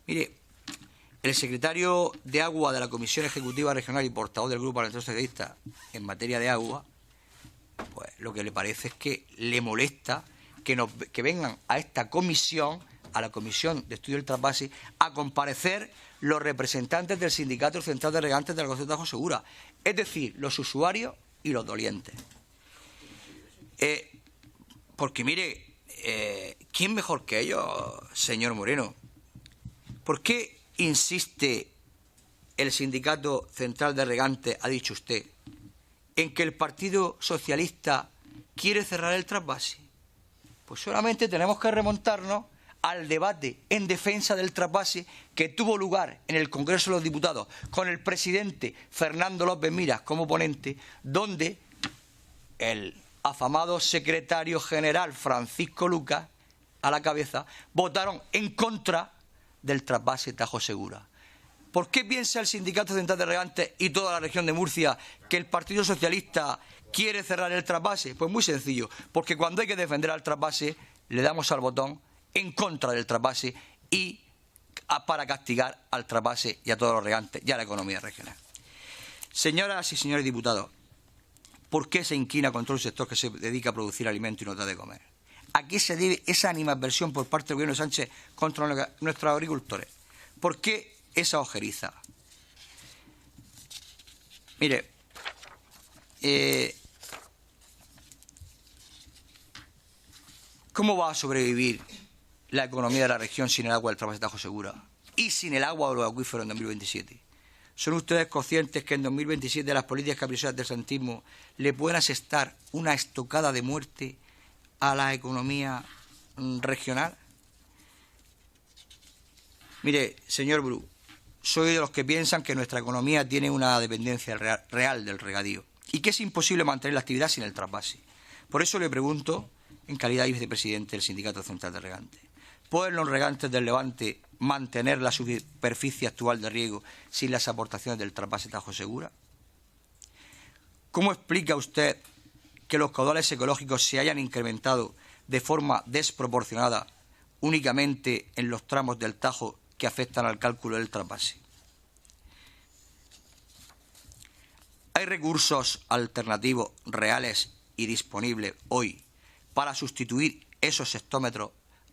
Mire, el secretario de Agua de la Comisión Ejecutiva Regional y portavoz del Grupo Parlamentario Socialista en materia de agua, pues lo que le parece es que le molesta que vengan a esta comisión, a la Comisión de Estudio del Trasvase, a comparecer los representantes del Sindicato Central de Regantes de la Concejo de Tajo Segura, es decir, los usuarios y los dolientes. Porque mire, ¿quién mejor que ellos, señor Moreno? ¿Por qué insiste el Sindicato Central de Regantes, ha dicho usted, en que el Partido Socialista quiere cerrar el trasvase? Pues solamente tenemos que remontarnos al debate en defensa del trasvase que tuvo lugar en el Congreso de los Diputados con el presidente Fernando López Miras como ponente, donde el afamado secretario general Francisco Lucas, a la cabeza, votaron en contra del trasvase Tajo Segura. ¿Por qué piensa el Sindicato Central de Regantes y toda la región de Murcia que el Partido Socialista quiere cerrar el trasvase? Pues muy sencillo, porque cuando hay que defender al trasvase le damos al botón en contra del trasvase y para castigar al trasvase y a todos los regantes y a la economía regional. Señoras y señores diputados, ¿por qué se inquina contra un sector que se dedica a producir alimento y nos da de comer? ¿A qué se debe esa animadversión por parte del gobierno de Sánchez contra nuestros agricultores? ¿Por qué esa ojeriza? Mire, ¿Cómo va a sobrevivir la economía de la región sin el agua del trasvase Tajo Segura y sin el agua de los acuíferos en 2027? ¿Son ustedes conscientes que en 2027 las políticas caprichosas del santismo le pueden asestar una estocada de muerte a la economía regional? Mire, señor Bru, soy de los que piensan que nuestra economía tiene una dependencia real del regadío y que es imposible mantener la actividad sin el trasvase. Por eso le pregunto, en calidad de vicepresidente del Sindicato Central de Regantes, ¿pueden los regantes del Levante mantener la superficie actual de riego sin las aportaciones del trasvase Tajo Segura? ¿Cómo explica usted que los caudales ecológicos se hayan incrementado de forma desproporcionada únicamente en los tramos del Tajo que afectan al cálculo del trasvase? ¿Hay recursos alternativos reales y disponibles hoy para sustituir esos hectómetros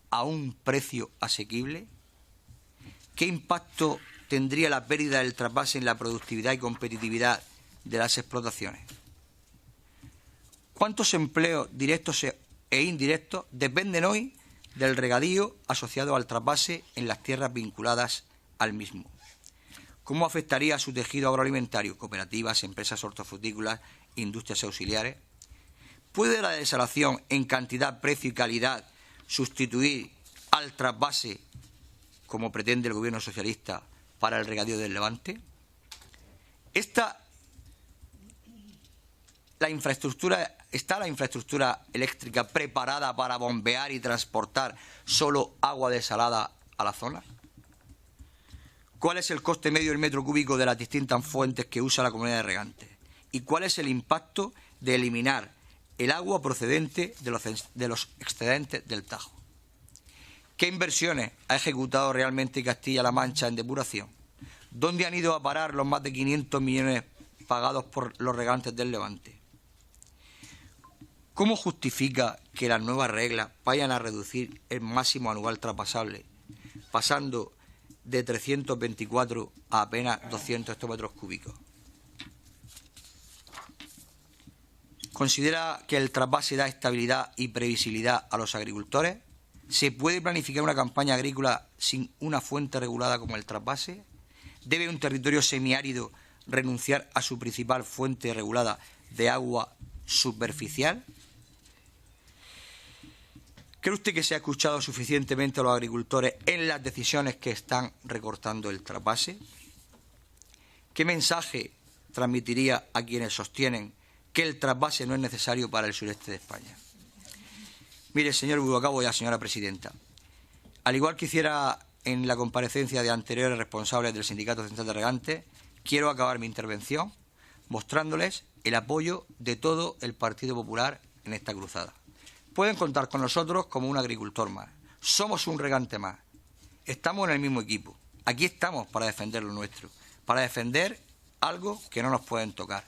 a un precio asequible? ¿Qué impacto tendría la pérdida del trasvase en la productividad y competitividad de las explotaciones? ¿Cuántos empleos directos e indirectos dependen hoy del regadío asociado al trasvase en las tierras vinculadas al mismo? ¿Cómo afectaría a su tejido agroalimentario, cooperativas, empresas hortofrutícolas, industrias auxiliares? ¿Puede la desalación en cantidad, precio y calidad sustituir al trasvase, como pretende el Gobierno socialista, para el regadío del Levante? ¿Está la infraestructura eléctrica preparada para bombear y transportar solo agua desalada a la zona? ¿Cuál es el coste medio del metro cúbico de las distintas fuentes que usa la comunidad de regantes? ¿Y cuál es el impacto de eliminar el agua procedente de los excedentes del Tajo? ¿Qué inversiones ha ejecutado realmente Castilla-La Mancha en depuración? ¿Dónde han ido a parar los más de 500 millones pagados por los regantes del Levante? ¿Cómo justifica que las nuevas reglas vayan a reducir el máximo anual traspasable, pasando de 324 a apenas 200 hectómetros cúbicos? ¿Considera que el trasvase da estabilidad y previsibilidad a los agricultores? ¿Se puede planificar una campaña agrícola sin una fuente regulada como el trasvase? ¿Debe un territorio semiárido renunciar a su principal fuente regulada de agua superficial? ¿Cree usted que se ha escuchado suficientemente a los agricultores en las decisiones que están recortando el trasvase? ¿Qué mensaje transmitiría a quienes sostienen que el trasvase no es necesario para el sureste de España? Mire, señor Bru, acabo ya, señora presidenta. Al igual que hiciera en la comparecencia de anteriores responsables del Sindicato Central de Regantes, quiero acabar mi intervención mostrándoles el apoyo de todo el Partido Popular en esta cruzada. Pueden contar con nosotros como un agricultor más. Somos un regante más. Estamos en el mismo equipo. Aquí estamos para defender lo nuestro, para defender algo que no nos pueden tocar.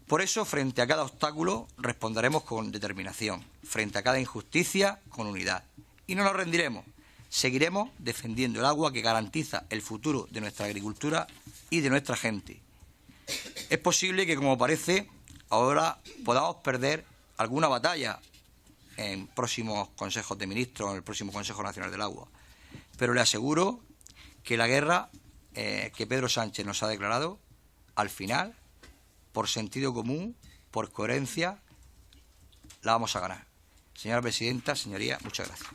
Por eso, frente a cada obstáculo, responderemos con determinación. Frente a cada injusticia, con unidad. Y no nos rendiremos. Seguiremos defendiendo el agua que garantiza el futuro de nuestra agricultura y de nuestra gente. Es posible que, como parece, ahora podamos perder alguna batalla en próximos consejos de ministros, en el próximo Consejo Nacional del Agua. Pero le aseguro que la guerra que Pedro Sánchez nos ha declarado, al final, por sentido común, por coherencia, la vamos a ganar. Señora presidenta, señorías, muchas gracias.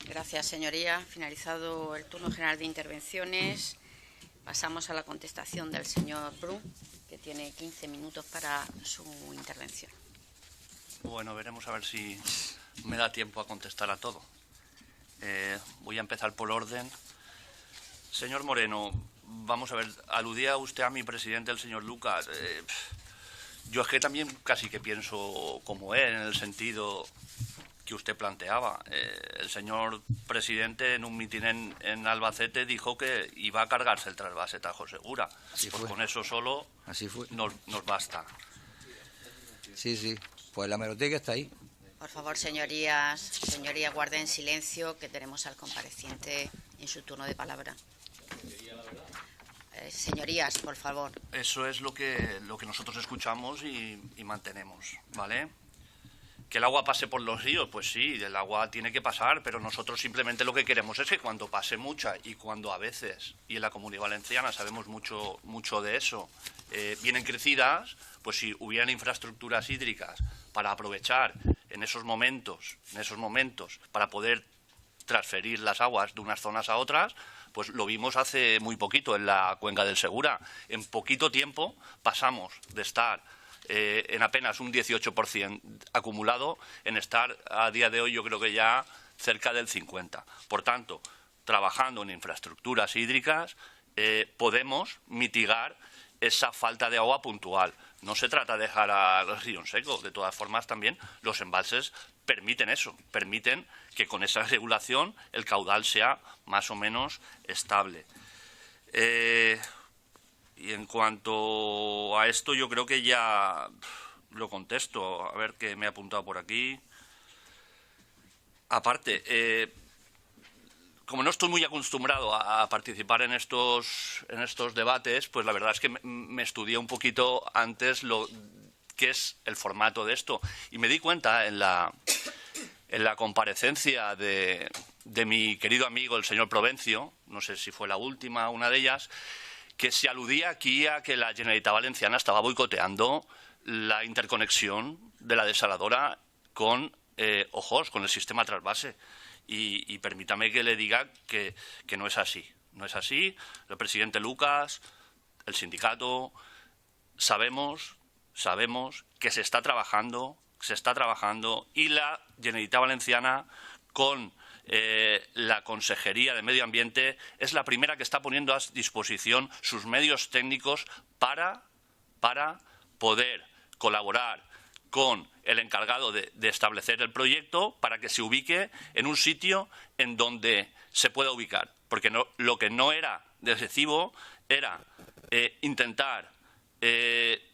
Gracias, señoría. Finalizado el turno general de intervenciones, pasamos a la contestación del señor Bru, que tiene 15 minutos para su intervención. Bueno, veremos a ver si me da tiempo a contestar a todo. Voy a empezar por orden. Señor Moreno, vamos a ver, aludía usted a mi presidente, el señor Lucas. Yo es que también casi que pienso como él, en el sentido que usted planteaba. El señor presidente en un mitin en Albacete dijo que iba a cargarse el trasvase Tajo Segura. Pues con eso solo nos basta. Sí, sí. Pues la hemeroteca está ahí. Por favor, señorías, guarden silencio, que tenemos al compareciente en su turno de palabra. Señorías, por favor. Eso es lo que nosotros escuchamos y mantenemos, ¿vale? ¿Que el agua pase por los ríos? Pues sí, el agua tiene que pasar, pero nosotros simplemente lo que queremos es que cuando pase mucha y cuando a veces, y en la Comunidad Valenciana sabemos mucho de eso, vienen crecidas, pues si hubieran infraestructuras hídricas para aprovechar en esos momentos, para poder transferir las aguas de unas zonas a otras, pues lo vimos hace muy poquito en la cuenca del Segura. En poquito tiempo pasamos de estar en apenas un 18% acumulado en estar a día de hoy yo creo que ya cerca del 50%. Por tanto, trabajando en infraestructuras hídricas podemos mitigar esa falta de agua puntual. No se trata de dejar al río en seco, de todas formas también los embalses permiten eso, permiten que con esa regulación el caudal sea más o menos estable. Y en cuanto a esto, yo creo que ya lo contesto. A ver qué me he apuntado por aquí. Aparte, como no estoy muy acostumbrado a participar en estos debates, pues la verdad es que me estudié un poquito antes qué es el formato de esto. Y me di cuenta en la comparecencia de mi querido amigo, el señor Provencio, no sé si fue la última, una de ellas, que se aludía aquí a que la Generalitat Valenciana estaba boicoteando la interconexión de la desaladora con el sistema trasvase. Y permítame que le diga que no es así. No es así. El presidente Lucas, el sindicato, sabemos que se está trabajando y la Generalitat Valenciana con la Consejería de Medio Ambiente es la primera que está poniendo a disposición sus medios técnicos para poder colaborar con el encargado de establecer el proyecto para que se ubique en un sitio en donde se pueda ubicar. Porque lo que no era de recibo era intentar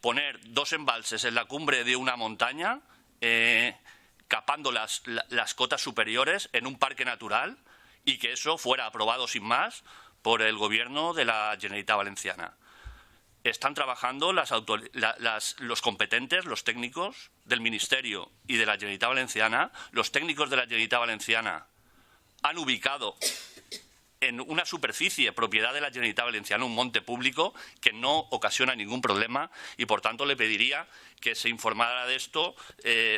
poner dos embalses en la cumbre de una montaña, capando las cotas superiores en un parque natural y que eso fuera aprobado sin más por el Gobierno de la Generalitat Valenciana. Están trabajando los competentes, los técnicos del Ministerio y de la Generalitat Valenciana. Los técnicos de la Generalitat Valenciana han ubicado en una superficie propiedad de la Generalitat Valenciana un monte público que no ocasiona ningún problema y, por tanto, le pediría que se informara de esto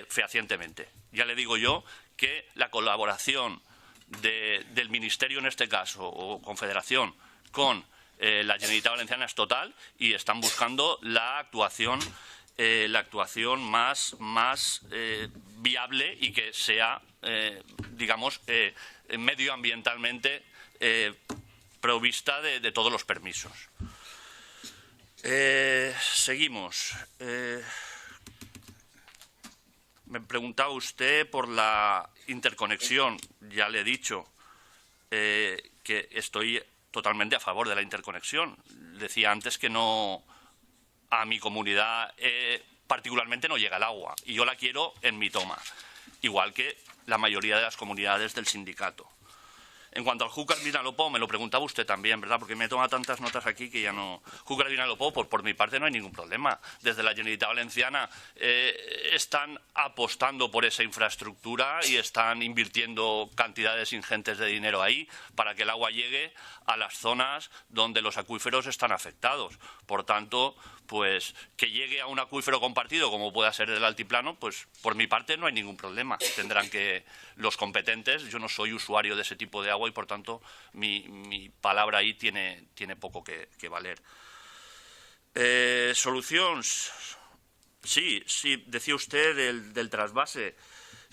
fehacientemente. Ya le digo yo que la colaboración del Ministerio, en este caso, o Confederación, con la Generalitat Valenciana es total y están buscando la actuación más viable y que sea, medioambientalmente provista de todos los permisos. Seguimos. Me preguntaba usted por la interconexión. Ya le he dicho que estoy totalmente a favor de la interconexión. Decía antes que a mi comunidad particularmente no llega el agua y yo la quiero en mi toma, igual que la mayoría de las comunidades del sindicato. En cuanto al Júcar Vinalopó, me lo preguntaba usted también, ¿verdad? Porque me toma tantas notas aquí que ya no... Júcar Vinalopó, por mi parte no hay ningún problema. Desde la Generalitat Valenciana están apostando por esa infraestructura y están invirtiendo cantidades ingentes de dinero ahí para que el agua llegue a las zonas donde los acuíferos están afectados. Por tanto, pues que llegue a un acuífero compartido como pueda ser el altiplano, pues por mi parte no hay ningún problema. Tendrán que los competentes, yo no soy usuario de ese tipo de agua y por tanto mi palabra ahí tiene poco que valer. Solución, sí, decía usted del trasvase.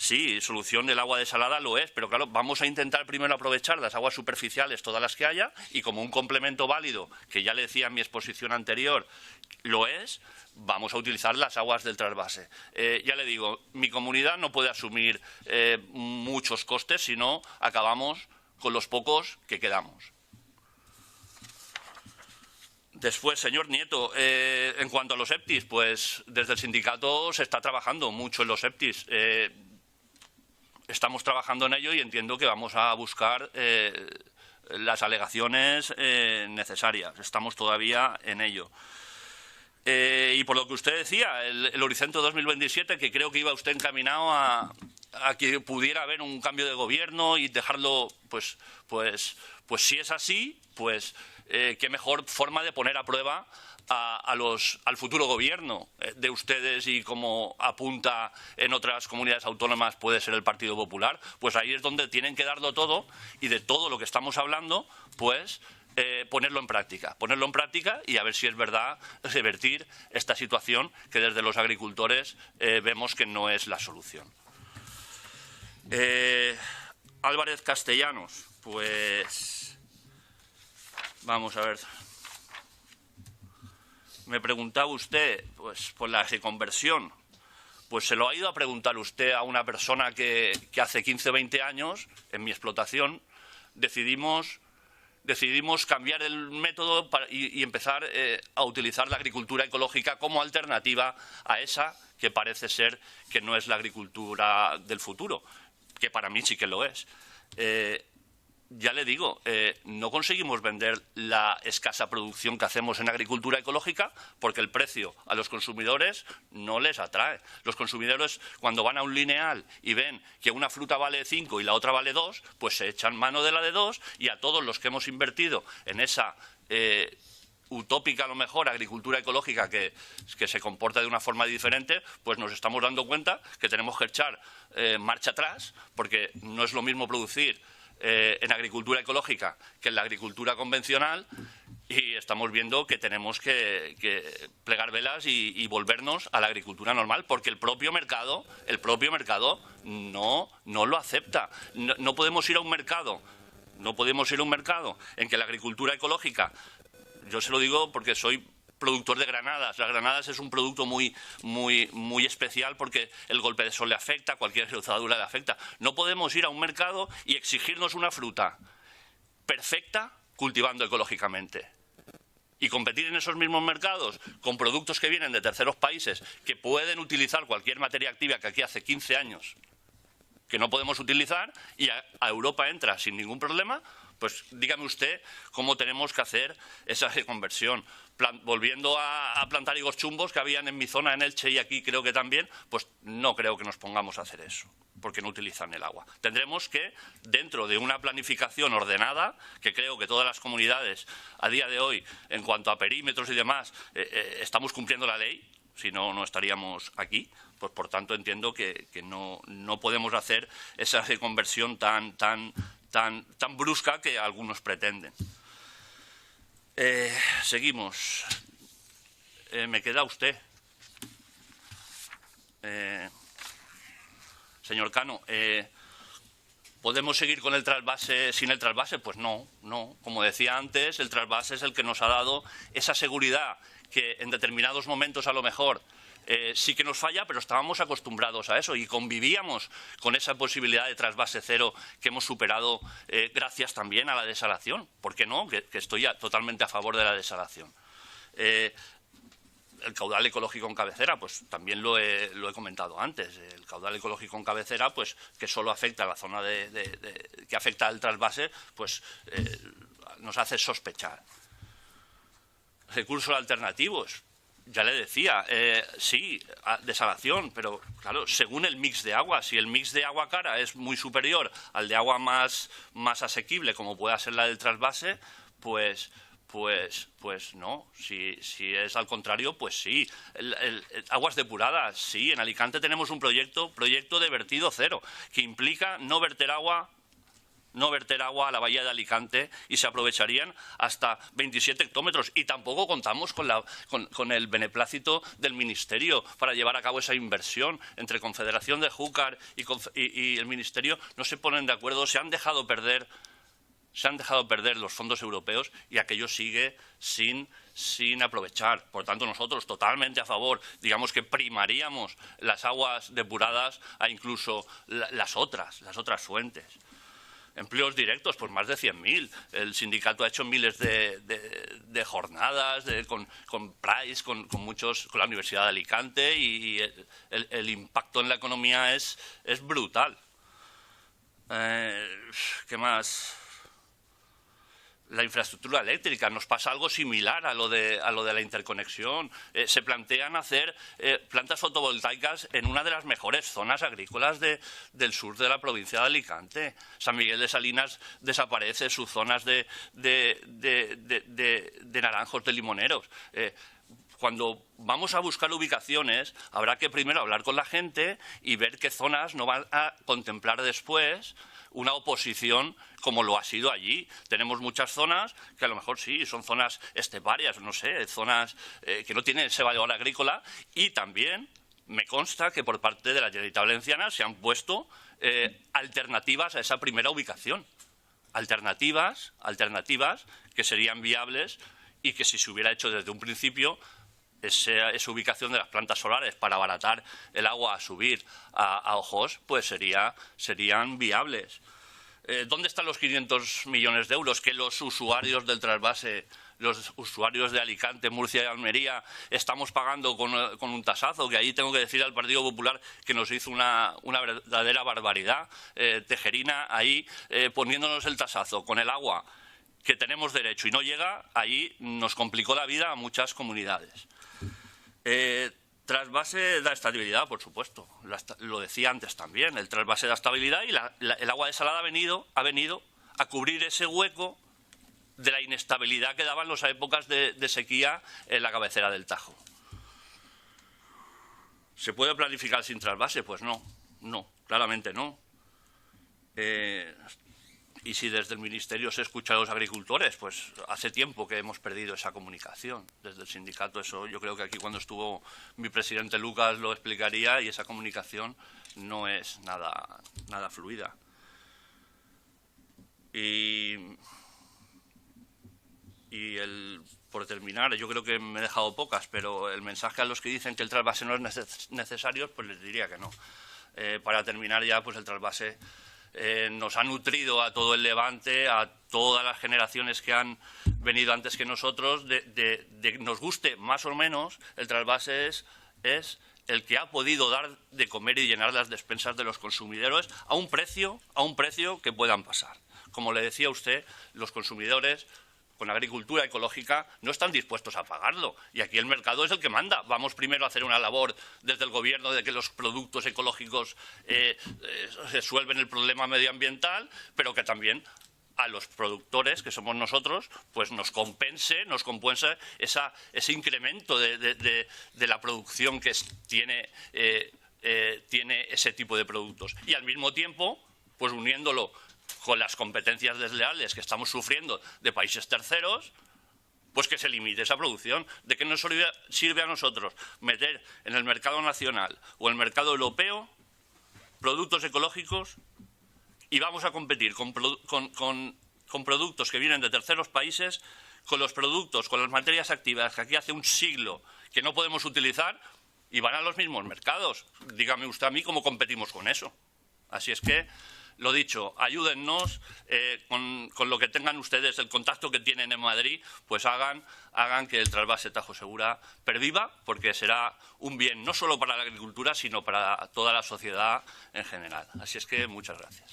Sí, solución del agua desalada lo es, pero claro, vamos a intentar primero aprovechar las aguas superficiales, todas las que haya, y como un complemento válido, que ya le decía en mi exposición anterior, lo es, vamos a utilizar las aguas del trasvase. Ya le digo, mi comunidad no puede asumir muchos costes, si no acabamos con los pocos que quedamos. Después, señor Nieto, en cuanto a los EPTIs, pues desde el sindicato se está trabajando mucho en los EPTIs. Estamos trabajando en ello y entiendo que vamos a buscar las alegaciones necesarias. Estamos todavía en ello. Y por lo que usted decía, el Horizonte 2027, que creo que iba usted encaminado a que pudiera haber un cambio de gobierno y dejarlo, pues si es así, pues qué mejor forma de poner a prueba al futuro gobierno de ustedes, y como apunta en otras comunidades autónomas puede ser el Partido Popular. Pues ahí es donde tienen que darlo todo, y de todo lo que estamos hablando, pues ponerlo en práctica y a ver si es verdad revertir esta situación que desde los agricultores vemos que no es la solución. Álvarez Castellanos, pues vamos a ver. Me preguntaba usted, pues, por la reconversión. Pues se lo ha ido a preguntar usted a una persona que hace 15 o 20 años, en mi explotación, decidimos cambiar el método y empezar a utilizar la agricultura ecológica como alternativa a esa que parece ser que no es la agricultura del futuro, que para mí sí que lo es. Ya le digo, no conseguimos vender la escasa producción que hacemos en agricultura ecológica porque el precio a los consumidores no les atrae. Los consumidores, cuando van a un lineal y ven que una fruta vale 5 y la otra vale 2, pues se echan mano de la de 2, y a todos los que hemos invertido en esa utópica, a lo mejor, agricultura ecológica que se comporta de una forma diferente, pues nos estamos dando cuenta que tenemos que echar marcha atrás, porque no es lo mismo producir en agricultura ecológica que en la agricultura convencional, y estamos viendo que tenemos que plegar velas y volvernos a la agricultura normal, porque el propio mercado no lo acepta. No podemos ir a un mercado en que la agricultura ecológica, yo se lo digo porque soy productor de granadas. Las granadas es un producto muy especial porque el golpe de sol le afecta, cualquier rozadura le afecta. No podemos ir a un mercado y exigirnos una fruta perfecta cultivando ecológicamente y competir en esos mismos mercados con productos que vienen de terceros países que pueden utilizar cualquier materia activa que aquí hace 15 años que no podemos utilizar, y a Europa entra sin ningún problema. Pues dígame usted cómo tenemos que hacer esa reconversión. Volviendo a plantar higos chumbos que habían en mi zona, en Elche, y aquí creo que también, pues no creo que nos pongamos a hacer eso, porque no utilizan el agua. Tendremos que, dentro de una planificación ordenada, que creo que todas las comunidades a día de hoy, en cuanto a perímetros y demás, estamos cumpliendo la ley, si no, no estaríamos aquí. Pues por tanto entiendo que no podemos hacer esa reconversión tan brusca que algunos pretenden. Seguimos. Me queda usted. Señor Cano, ¿podemos seguir con el trasvase sin el trasvase? Pues no. Como decía antes, el trasvase es el que nos ha dado esa seguridad que en determinados momentos a lo mejor sí que nos falla, pero estábamos acostumbrados a eso y convivíamos con esa posibilidad de trasvase cero que hemos superado gracias también a la desalación. ¿Por qué no? Que estoy totalmente a favor de la desalación. El caudal ecológico en cabecera, pues también lo he comentado antes. El caudal ecológico en cabecera, pues que solo afecta a la zona que afecta al trasvase, pues nos hace sospechar. Recursos alternativos. Ya le decía, sí, desalación, pero claro, según el mix de agua. Si el mix de agua cara es muy superior al de agua más asequible, como pueda ser la del trasvase, pues no. Si es al contrario, pues sí. Aguas depuradas, sí. En Alicante tenemos un proyecto de vertido cero, que implica no verter agua a la bahía de Alicante, y se aprovecharían hasta 27 hectómetros, y tampoco contamos con el beneplácito del Ministerio para llevar a cabo esa inversión. Entre Confederación de Júcar y el Ministerio no se ponen de acuerdo, se han dejado perder los fondos europeos, y aquello sigue sin aprovechar. Por tanto, nosotros totalmente a favor, digamos que primaríamos las aguas depuradas a incluso las otras fuentes. Empleos directos, pues más de 100.000. El sindicato ha hecho miles de jornadas con Price, con la Universidad de Alicante, y el impacto en la economía es brutal. ¿Qué más? la infraestructura eléctrica. Nos pasa algo similar a lo de la interconexión. Se plantean hacer plantas fotovoltaicas en una de las mejores zonas agrícolas del sur de la provincia de Alicante. San Miguel de Salinas desaparece, sus zonas de naranjos, de limoneros. Cuando vamos a buscar ubicaciones, habrá que primero hablar con la gente y ver qué zonas no van a contemplar después una oposición como lo ha sido allí. Tenemos muchas zonas que a lo mejor sí, son zonas esteparias, no sé, zonas que no tienen ese valor agrícola, y también me consta que por parte de la Generalitat Valenciana se han puesto alternativas a esa primera ubicación. Alternativas que serían viables y que si se hubiera hecho desde un principio esa ubicación de las plantas solares para abaratar el agua a subir a Ojos, pues serían viables. ¿Dónde están los 500 millones de euros que los usuarios del trasvase, los usuarios de Alicante, Murcia y Almería estamos pagando con un tasazo? Que ahí tengo que decir al Partido Popular que nos hizo una verdadera barbaridad. Tejerina ahí poniéndonos el tasazo con el agua que tenemos derecho y no llega, ahí nos complicó la vida a muchas comunidades. Trasvase da estabilidad, por supuesto. Lo decía antes también. El trasvase da estabilidad y el agua desalada ha venido a cubrir ese hueco de la inestabilidad que daban las épocas de sequía en la cabecera del Tajo. ¿Se puede planificar sin trasvase? Pues no, claramente no. Y si desde el Ministerio se escucha a los agricultores, pues hace tiempo que hemos perdido esa comunicación. Desde el sindicato, eso yo creo que aquí cuando estuvo mi presidente Lucas lo explicaría, y esa comunicación no es nada fluida. Por terminar, yo creo que me he dejado pocas, pero el mensaje a los que dicen que el trasvase no es necesario, pues les diría que no. Para terminar ya, pues el trasvase nos ha nutrido a todo el Levante, a todas las generaciones que han venido antes que nosotros, nos guste más o menos, el trasvase es el que ha podido dar de comer y llenar las despensas de los consumidores a un precio que puedan pasar. Como le decía usted, los consumidores con agricultura ecológica no están dispuestos a pagarlo, y aquí el mercado es el que manda. Vamos primero a hacer una labor desde el Gobierno de que los productos ecológicos resuelven el problema medioambiental, pero que también a los productores, que somos nosotros, pues nos compense ese incremento de la producción que tiene ese tipo de productos. Y al mismo tiempo, pues uniéndolo con las competencias desleales que estamos sufriendo de países terceros, pues que se limite esa producción. ¿De qué nos sirve a nosotros meter en el mercado nacional o en el mercado europeo productos ecológicos y vamos a competir con productos que vienen de terceros países, con los productos, con las materias activas que aquí hace un siglo que no podemos utilizar, y van a los mismos mercados? Dígame usted a mí cómo competimos con eso. Así es que, lo dicho, ayúdennos con lo que tengan ustedes, el contacto que tienen en Madrid, pues hagan que el trasvase Tajo Segura perviva, porque será un bien no solo para la agricultura, sino para toda la sociedad en general. Así es que muchas gracias.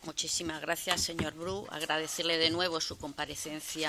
Muchísimas gracias, señor Bru. Agradecerle de nuevo su comparecencia